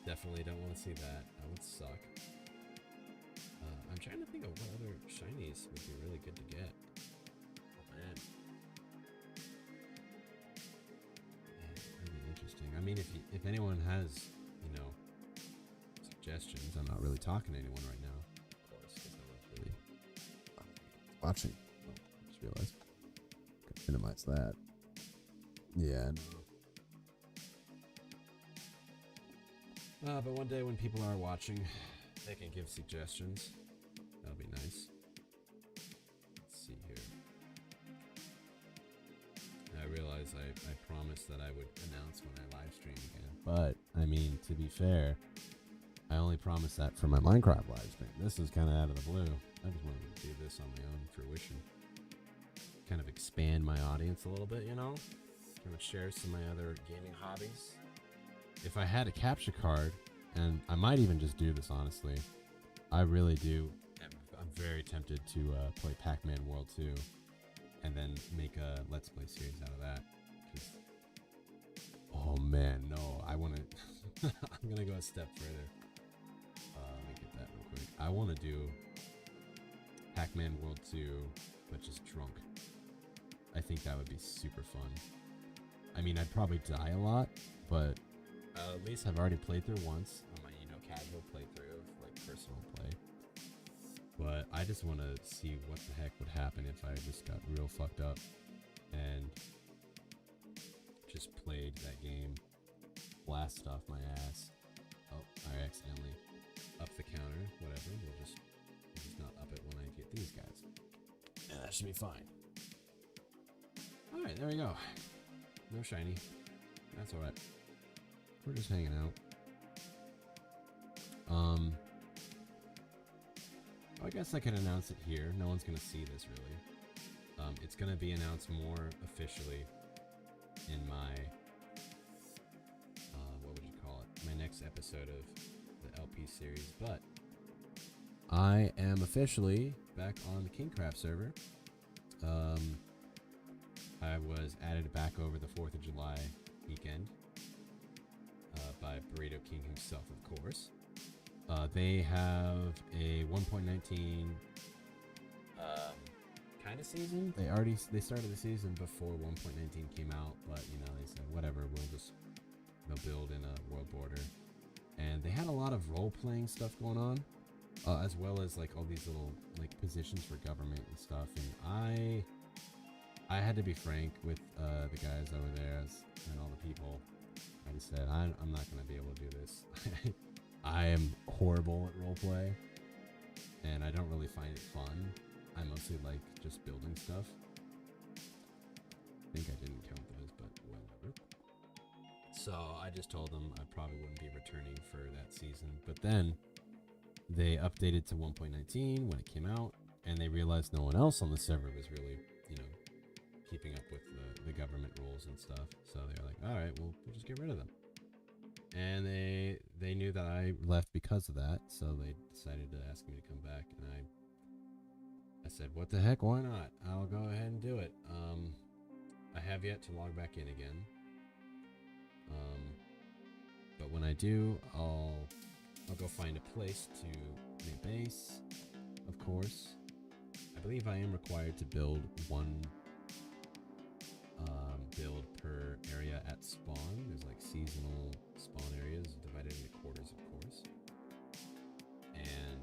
[SPEAKER 1] Definitely don't want to see that. That would suck. I'm trying to think of what other shinies would be really good to get. Oh man. Really interesting. I mean, if anyone has, suggestions, I'm not really talking to anyone right now. Of course, because no one's really watching. Oh, I just realized. Gotta minimize that. Yeah. But one day when people are watching, they can give suggestions. That'll be nice. because I promised that I would announce when I live stream again. But, I mean, to be fair, I only promised that for my Minecraft live stream. This is kind of out of the blue. I just wanted to do this on my own fruition. Kind of expand my audience a little bit, you know? Kind of share some of my other gaming hobbies. If I had a capture card, and I might even just do this, honestly. I really do. I'm very tempted to play Pac-Man World 2 and then make a Let's Play series out of that. Oh man, no, I want to. I'm gonna go a step further. Let me get that real quick. I want to do Pac-Man World 2, but just drunk. I think that would be super fun. I mean, I'd probably die a lot, but at least I've already played through once on my, casual playthrough of like personal play. But I just want to see what the heck would happen if I just got real fucked up and just played that game, blasted off my ass. Oh, I accidentally upped the counter. Whatever. We'll just not up it when I get these guys. Yeah, that should be fine. All right, there we go. No shiny. That's all right. We're just hanging out. I guess I could announce it here. No one's gonna see this really. It's gonna be announced more officially in my what would you call it? My next episode of the LP series. But I am officially back on the KingCraft server. I was added back over the 4th of July weekend by Burrito King himself, of course. They have a 1.19 kind of season. They started the season before 1.19 came out, but they said whatever, they'll build in a world border. And they had a lot of role-playing stuff going on, as well as like all these little like positions for government and stuff. And I had to be frank with the guys over there and all the people. I just said, I'm not going to be able to do this. I am horrible at roleplay, and I don't really find it fun. I mostly like just building stuff. I think I didn't count those, but whatever. So I just told them I probably wouldn't be returning for that season. But then they updated to 1.19 when it came out, and they realized no one else on the server was really, keeping up with the government rules and stuff. So they were like, all right, we'll just get rid of them. And they knew that I left because of that, so they decided to ask me to come back, and I said, what the heck, why not? I'll go ahead and do it. I have yet to log back in again. But when I do, I'll go find a place to make base, of course. I believe I am required to build one build per area at spawn. There's like seasonal spawn areas divided into quarters, of course. And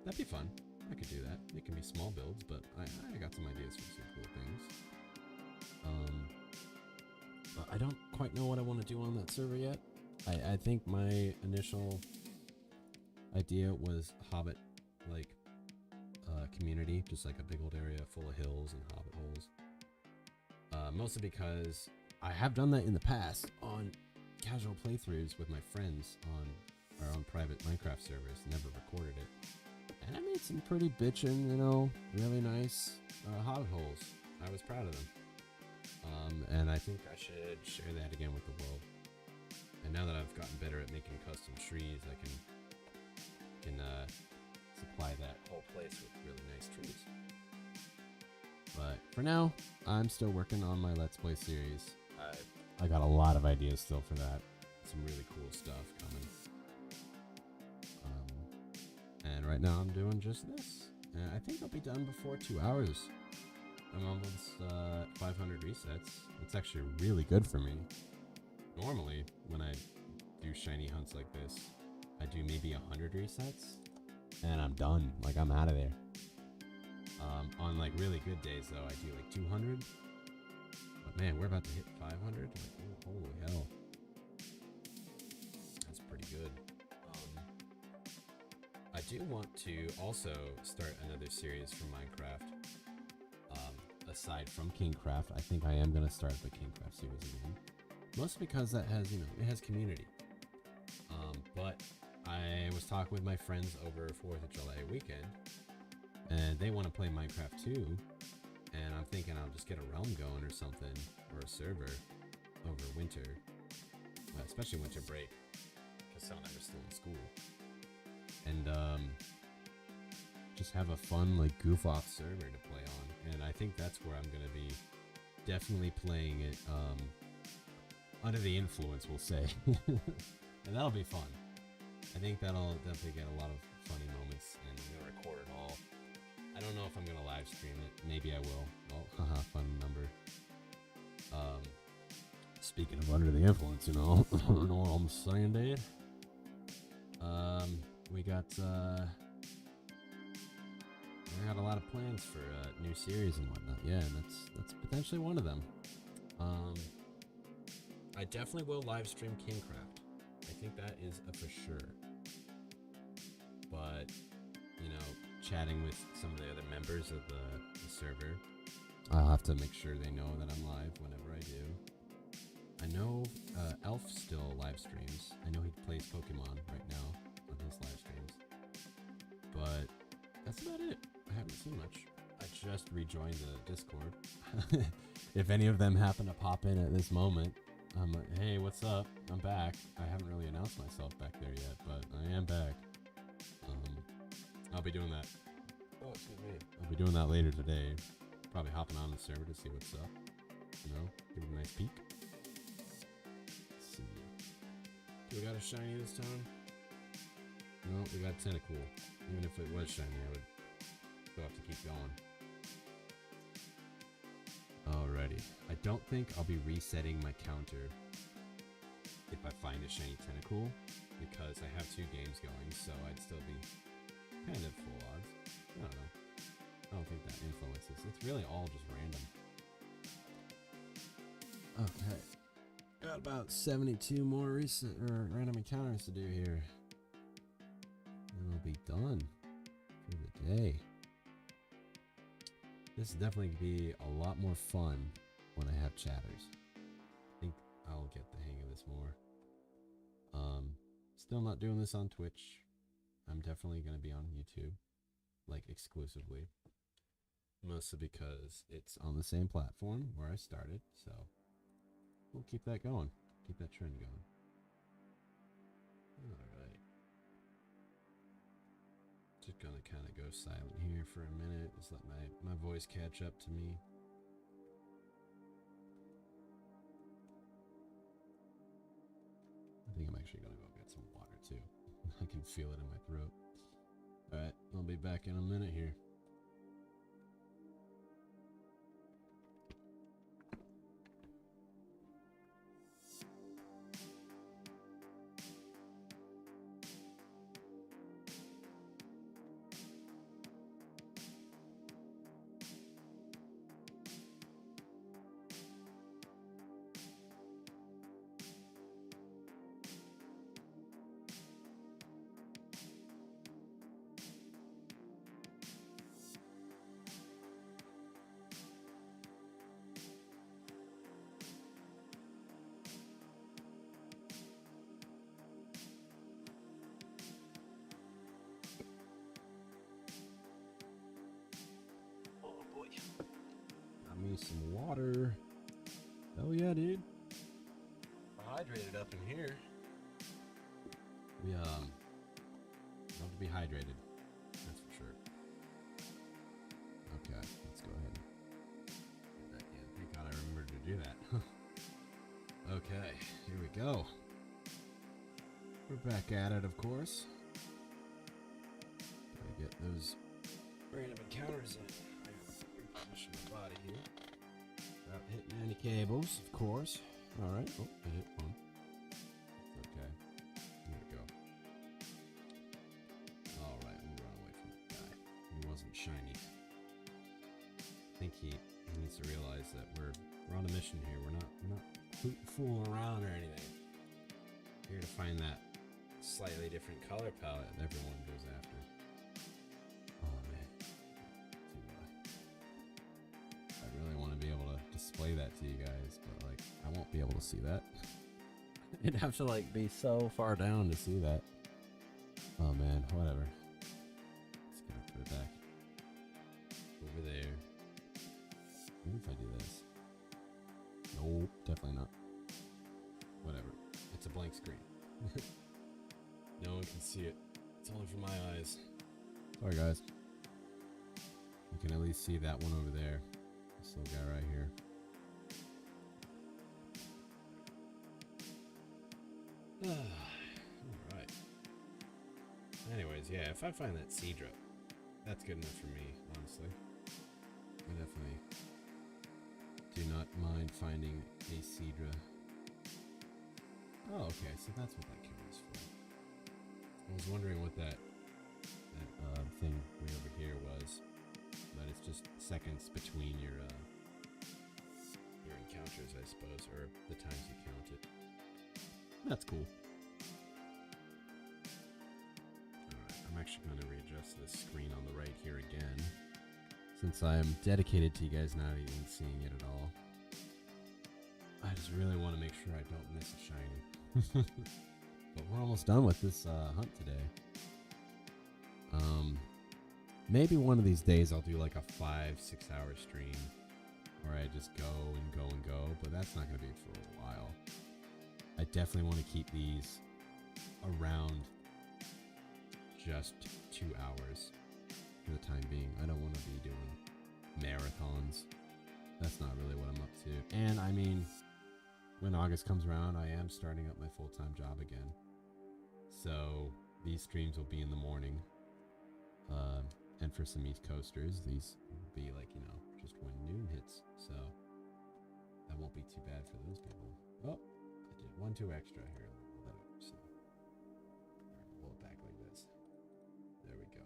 [SPEAKER 1] that'd be fun. I could do that. It can be small builds, but I got some ideas for some cool things. But I don't quite know what I want to do on that server yet. I think my initial idea was Hobbit like community, just like a big old area full of hills and Hobbit holes. Mostly because I have done that in the past on casual playthroughs with my friends on our own private Minecraft servers. Never recorded it. And I made some pretty bitchin', really nice Hobbit holes. I was proud of them. And I think I should share that again with the world. And now that I've gotten better at making custom trees, I can supply that whole place with really nice trees. But for now, I'm still working on my Let's Play series. I got a lot of ideas still for that. Some really cool stuff coming. And right now I'm doing just this. And I think I'll be done before 2 hours. I'm almost 500 resets. It's actually really good for me. Normally, when I do shiny hunts like this, I do maybe 100 resets. And I'm done. Like, I'm out of there. On like really good days though, I do like 200. But man, we're about to hit 500. Like, oh, holy hell. That's pretty good. I do want to also start another series for Minecraft. A aside from Kingcraft, I think I am going to start the Kingcraft series again. Mostly because that has, you know, it has community. But I was talking with my friends over 4th of July weekend, and they want to play Minecraft too. And I'm thinking I'll just get a realm going or something, or a server over winter, especially winter break, because some of them are still in school. And just have a fun, like, goof off server to play on. And I think that's where I'm gonna be definitely playing it under the influence, we'll say. And that'll be fun. I think that'll definitely get a lot of funny moments, and I'm gonna record it all. I don't know if I'm gonna live stream it. Maybe I will. Oh, haha, fun number. Speaking of under the influence, you know, you know what I'm saying, dude? We got I got a lot of plans for new series and whatnot. Yeah, and that's potentially one of them. I definitely will live stream Kingcraft. I think that is a for sure. But, you know, chatting with some of the other members of the server, I'll have to make sure they know that I'm live whenever I do. I know Elf still live streams. I know he plays Pokemon right now on his live streams. But that's about it. I haven't seen much. I just rejoined the Discord. If any of them happen to pop in at this moment, I'm like, hey, what's up? I'm back. I haven't really announced myself back there yet, but I am back. I'll be doing that. Oh, excuse me. I'll be doing that later today. Probably hopping on the server to see what's up. You know, give it a nice peek. Let's see. Do we got a shiny this time? No, we got Tentacool. Even if it was shiny, I would still have to keep going. Alrighty. I don't think I'll be resetting my counter if I find a shiny Tentacool, because I have 2 games going, so I'd still be kind of full odds. I don't know. I don't think that influences. It's really all just random. Okay. Got about 72 more recent or random encounters to do here. And we'll be done for the day. This is definitely going to be a lot more fun when I have chatters. I think I'll get the hang of this more. Still not doing this on Twitch. I'm definitely going to be on YouTube, like exclusively. Mostly because it's on the same platform where I started, so we'll keep that going. Keep that trend going. Alright. Just gonna kind of go silent here for a minute. Just let my voice catch up to me. I think I'm actually gonna go get some water too. I can feel it in my throat. Alright, I'll be back in a minute here. Me some water. Oh yeah, dude. We're hydrated up in here. We love to be hydrated. That's for sure. Okay, let's go ahead and do that again. Thank God I remembered to do that. Okay, here we go. We're back at it, of course. Gotta get those random encounters in. Pushing my body here. Without hitting any cables, of course. Alright. Oh, I hit one. Okay. There we go. Alright, we'll run away from that guy. He wasn't shiny. I think he needs to realize that we're on a mission here. We're not fooling around or anything. We're here to find that slightly different color palette that everyone goes after. display that to you guys, but like I won't be able to see that. It'd have to like be so far down to see that. Oh man, whatever. Let's get put it back over there. Maybe if I do this. Nope, definitely not. Whatever. It's a blank screen. No one can see it. It's only for my eyes. Sorry guys. You can at least see that one over there. This little guy right here. Alright. Anyways, yeah, if I find that Cedra, that's good enough for me, honestly. I definitely do not mind finding a Cedra. Oh, okay, so that's what that camera's for. I was wondering what that thing way over here was, but it's just seconds between your encounters, I suppose, or the times you count it. That's cool. Alright, I'm actually going to readjust this screen on the right here again, since I'm dedicated to you guys not even seeing it at all. I just really want to make sure I don't miss a shiny. But we're almost done with this hunt today. Maybe one of these days I'll do like a 5-6 hour stream where I just go and go and go, but that's not going to be for a while. I definitely want to keep these around just 2 hours for the time being. I don't want to be doing marathons. That's not really what I'm up to. And I mean, when August comes around, I am starting up my full-time job again. So these streams will be in the morning. And for some East Coasters, these will be like, you know, just when noon hits. So that won't be too bad for those people. Oh, I did 1 2 extra here. So pull it back like this. There we go.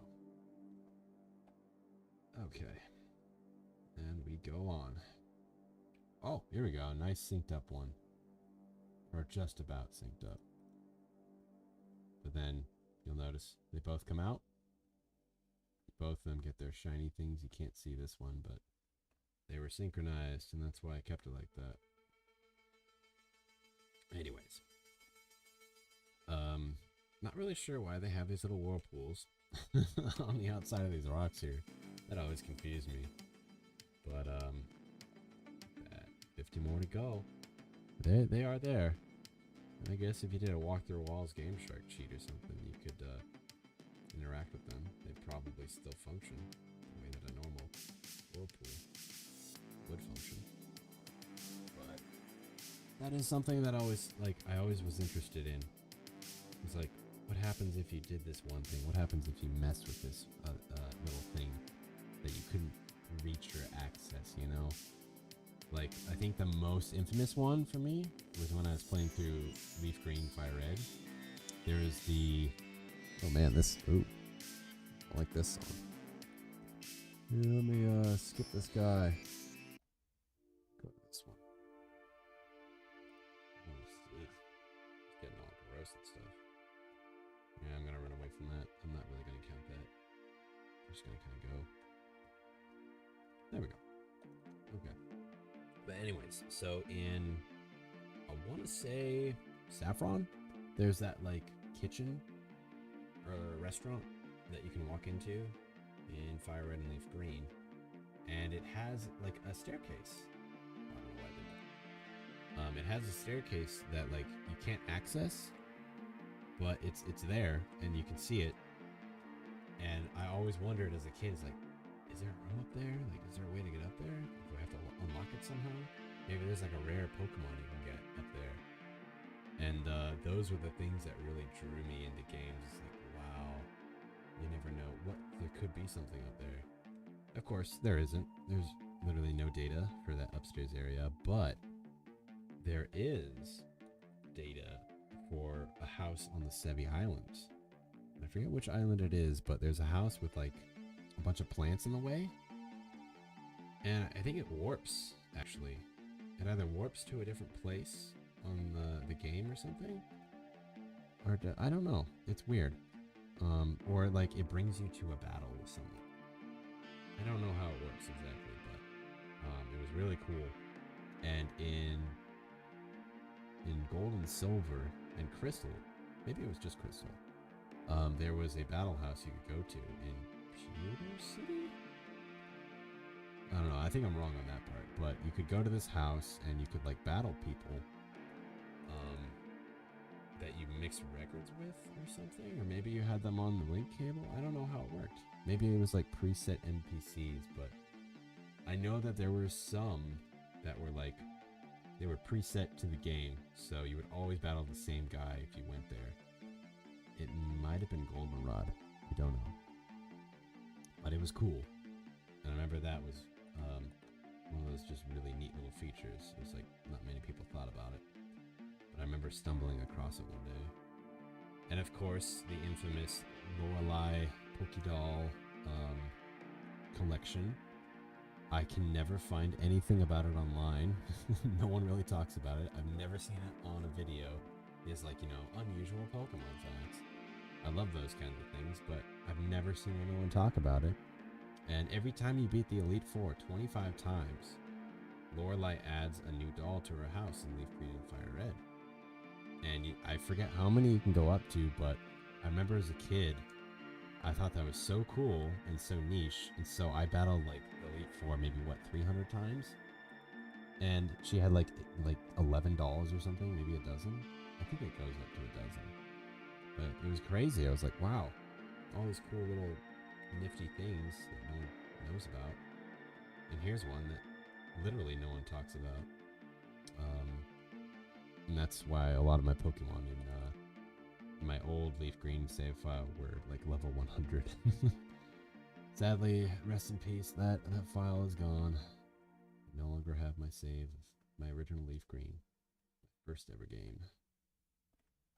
[SPEAKER 1] Okay. And we go on. Oh, here we go. Nice synced up one. Or just about synced up. But then you'll notice they both come out. Both of them get their shiny things. You can't see this one, but they were synchronized, and that's why I kept it like that. Anyways. Not really sure why they have these little whirlpools on the outside of these rocks here. That always confused me. But, 50 more to go. They are there. And I guess if you did a walk through walls Game Shark cheat or something, you could interact with them. They'd probably still function the way that a normal whirlpool would function. But that is something that I always was interested in. It's like, what happens if you did this one thing? What happens if you messed with this little thing that you couldn't reach or access, you know? Like, I think the most infamous one for me was when I was playing through Leaf Green, Fire Red. There is the... Oh man, this... Ooh. I like this song. Here, let me skip this guy. Go to this one. Oh, it's getting all gross and stuff. Yeah, I'm gonna run away from that. I'm not really gonna count that. I'm just gonna kind of go. There we go. Okay. But anyways, so in, I want to say Saffron, there's that like kitchen or restaurant that you can walk into in Fire Red and Leaf Green, and it has like a staircase. I don't know why I did that. It has a staircase that like you can't access, but it's there and you can see it. And I always wondered as a kid, it's like, is there a room up there? Like, is there a way to get up there? Do I have to unlock it somehow? Maybe there's like a rare Pokemon you can get up there. And those were the things that really drew me into games. It's like, wow, you never know what there could be something up there. Of course, there isn't. There's literally no data for that upstairs area, but there is data for a house on the Sevi Islands. I forget which island it is, but there's a house with like a bunch of plants in the way, and I think it warps, actually. It either warps to a different place on the game or something, or I don't know, it's weird. Or like it brings you to a battle with someone. I don't know how it works exactly, but it was really cool. And in gold and silver and crystal, maybe it was just crystal, there was a battle house you could go to in Pewter City? I don't know, I think I'm wrong on that part, but you could go to this house and you could like battle people that you mix records with or something, or maybe you had them on the link cable. I don't know how it worked. Maybe it was like preset NPCs, but I know that there were some that were like, they were preset to the game, so you would always battle the same guy if you went there. It might have been Goldenrod, I don't know, but it was cool. And I remember that was one of those just really neat little features. It was like not many people thought about it, but I remember stumbling across it one day. And of course, the infamous Lorelei Pokédoll collection. I can never find anything about it online. No one really talks about it. I've never seen it on a video. It's like, you know, unusual Pokemon facts. I love those kinds of things, but I've never seen anyone talk about it. And every time you beat the Elite Four 25 times, Lorelei adds a new doll to her house in Leaf Green and Fire Red. And I forget how many you can go up to, but I remember as a kid, I thought that was so cool and so niche, and so I battled like Elite Four maybe 300 times, and she had like 11 dolls or something, maybe a dozen. I think it goes up to a dozen, but it was crazy. I was like, wow, all these cool little nifty things that no one knows about, and here's one that literally no one talks about. And that's why a lot of my Pokemon in my old Leaf Green save file were like level 100. Sadly, rest in peace, that file is gone. I no longer have my save of my original Leaf Green, my first ever game.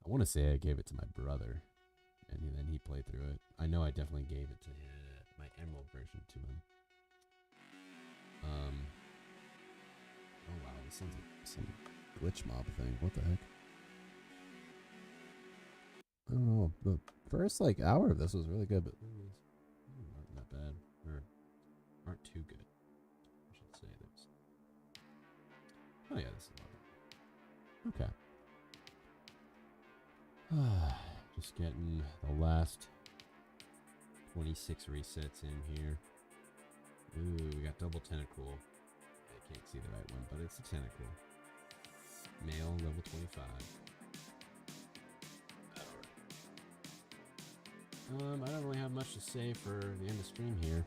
[SPEAKER 1] I want to say I gave it to my brother, and then he played through it. I know I definitely gave it to my Emerald version to him. Oh wow, this sounds like some glitch mob thing. What the heck? I don't know. The first hour of this was really good, but aren't that bad, or aren't too good, I should say. There's. Oh yeah, this is a lot better. Okay. Just getting the last 26 resets in here. Ooh, we got double tentacle. I can't see the right one, but it's a tentacle. Male, level 25. I don't really have much to say for the end of stream here.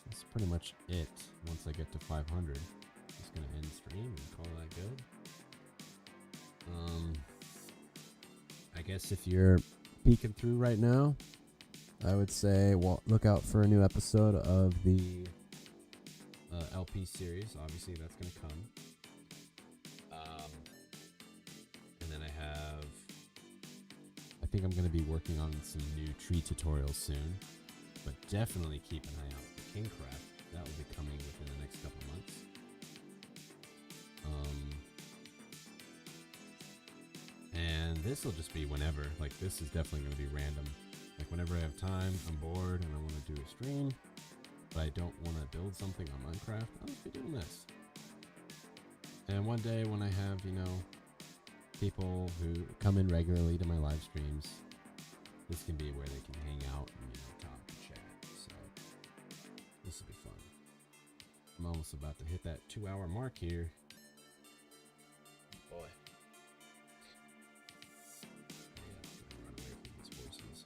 [SPEAKER 1] That's pretty much it. Once I get to 500, just gonna end stream and call that good. I guess if you're peeking through right now, I would say, well, look out for a new episode of the LP series. Obviously, that's gonna come. And then I think I'm going to be working on some new tree tutorials soon, but definitely keep an eye out for Kingcraft. That will be coming within the next couple months. And this will just be whenever. Like, this is definitely going to be random. Like, whenever I have time, I'm bored, and I want to do a stream, but I don't want to build something on Minecraft, I'll just be doing this. And one day when I have, people who come in regularly to my live streams, this can be where they can hang out and talk and chat. So this will be fun. I'm almost about to hit that 2-hour mark here. Boy. Yeah, I'm gonna run away from these horses.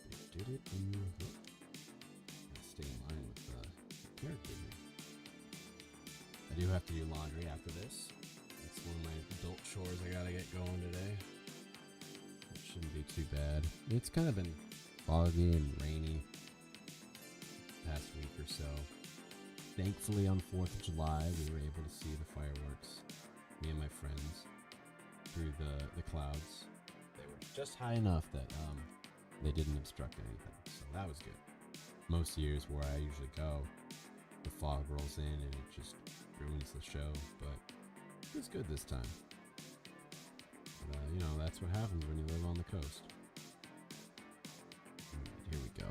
[SPEAKER 1] They did it in your hook. Stay in line with the character here. I do have to do laundry after this. One of my adult chores I gotta get going today. It shouldn't be too bad. It's kind of been foggy and rainy the past week or so. Thankfully, on 4th of July, we were able to see the fireworks, me and my friends, through the clouds. They were just high enough that they didn't obstruct anything, so that was good. Most years where I usually go, the fog rolls in and it just ruins the show, but it was good this time. But, that's what happens when you live on the coast. Alright, here we go.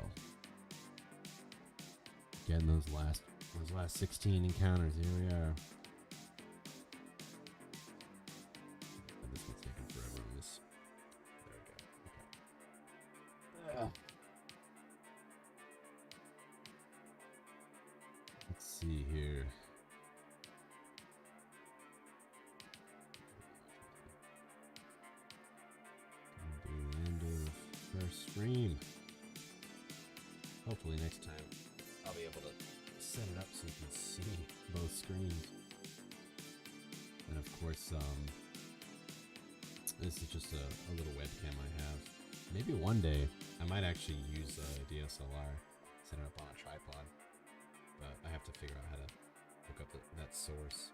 [SPEAKER 1] Getting those last Those last 16 encounters, here we are. And this one's taking forever on this. There we go. Okay. Let's see here. Do the end of first stream. Hopefully next time I'll be able to set it up so you can see both screens. And of course, this is just a little webcam I have. Maybe one day I might actually use a DSLR, set it up on a tripod. But I have to figure out how to hook up that source.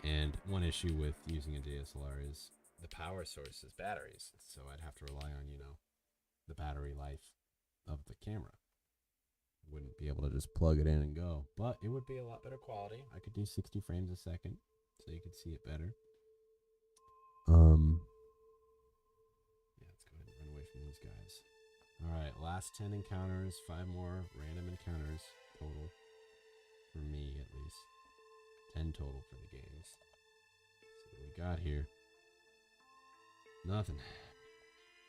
[SPEAKER 1] And one issue with using a DSLR is the power source is batteries. So I'd have to rely on, the battery life of the camera. Wouldn't be able to just plug it in and go. But it would be a lot better quality. I could do 60 frames a second so you could see it better. Yeah, let's go ahead and run away from those guys. Alright, last 10 encounters, 5 more random encounters total. For me, at least. 10 total for the games. See what we got here. Nothing.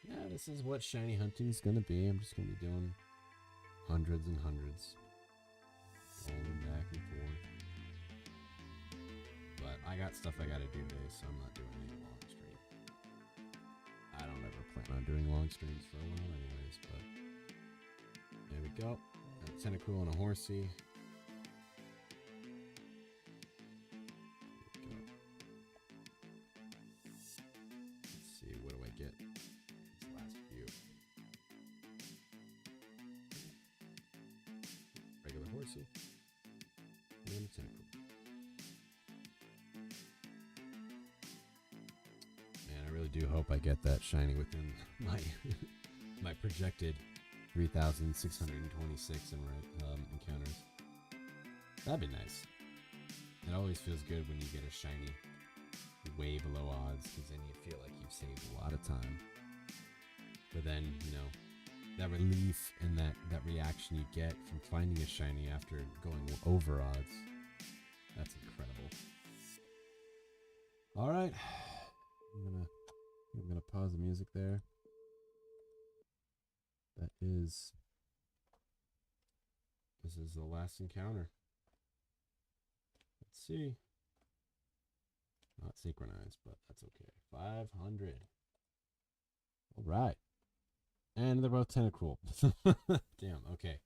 [SPEAKER 1] Yeah, this is what shiny hunting's gonna be. I'm just gonna be doing hundreds and hundreds. Rolling back and forth. But I got stuff I gotta do today, so I'm not doing any long stream. I don't ever plan on doing long streams for a while anyways, but there we go. Got a tentacle and a horsey. And a tentacle. Man, I really do hope I get that shiny within my my projected 3,626 encounters. That'd be nice. It always feels good when you get a shiny way below odds, because then you feel like you've saved a lot of time. But then, that relief and that reaction you get from finding a shiny after going over odds, that's incredible. All right, I'm gonna pause the music there. This is the last encounter. Let's see. Not synchronized, but that's okay. 500. All right. And they're both tentacle. Damn, okay.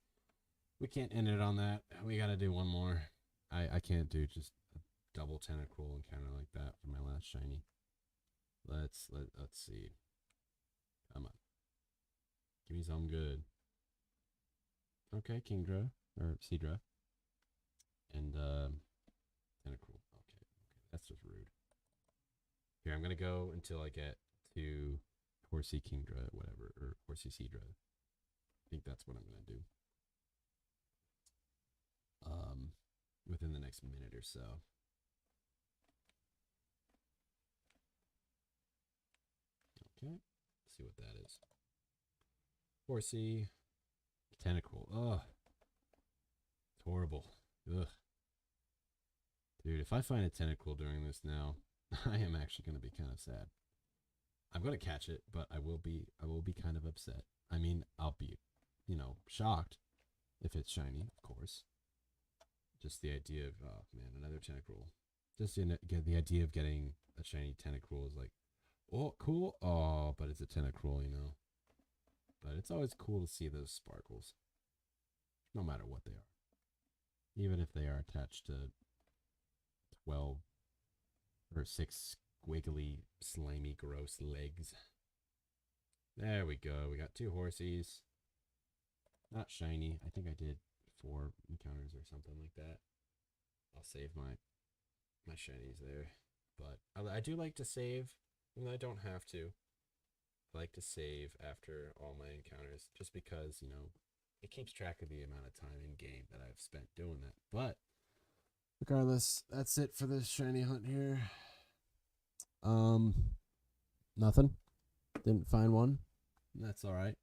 [SPEAKER 1] We can't end it on that. We gotta do one more. I can't do just a double tentacle encounter like that for my last shiny. Let's see. Come on. Give me something good. Okay, Kingdra. Or Seadra. And tentacle. Okay, that's just rude. Here, I'm gonna go until I get to Horsea Kingdra, whatever, or Horsea Seadra. I think that's what I'm gonna do. Within the next minute or so. Okay, let's see what that is. Horsea tentacle. Ugh, it's horrible. Ugh, dude. If I find a tentacle during this now, I am actually gonna be kind of sad. I'm gonna catch it, but I will be kind of upset. I mean, I'll be, shocked if it's shiny, of course. Just the idea of, oh man, another tentacle. Just get the idea of getting a shiny tentacle is like, oh, cool. Oh, but it's a tentacle, But it's always cool to see those sparkles, no matter what they are. Even if they are attached to 12 or 6 squiggly, slimy, gross legs. There we go. We got 2 Horsies. Not shiny. I think I did 4 encounters or something like that. I'll save my shinies there. But I do like to save, and I don't have to. I like to save after all my encounters, just because, it keeps track of the amount of time in game that I've spent doing that. But regardless, that's it for this shiny hunt here. Nothing. Didn't find one. That's all right.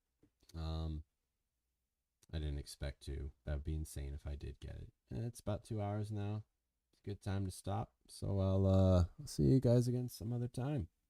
[SPEAKER 1] I didn't expect to. That would be insane if I did get it. And it's about 2 hours now. It's a good time to stop. So I'll see you guys again some other time.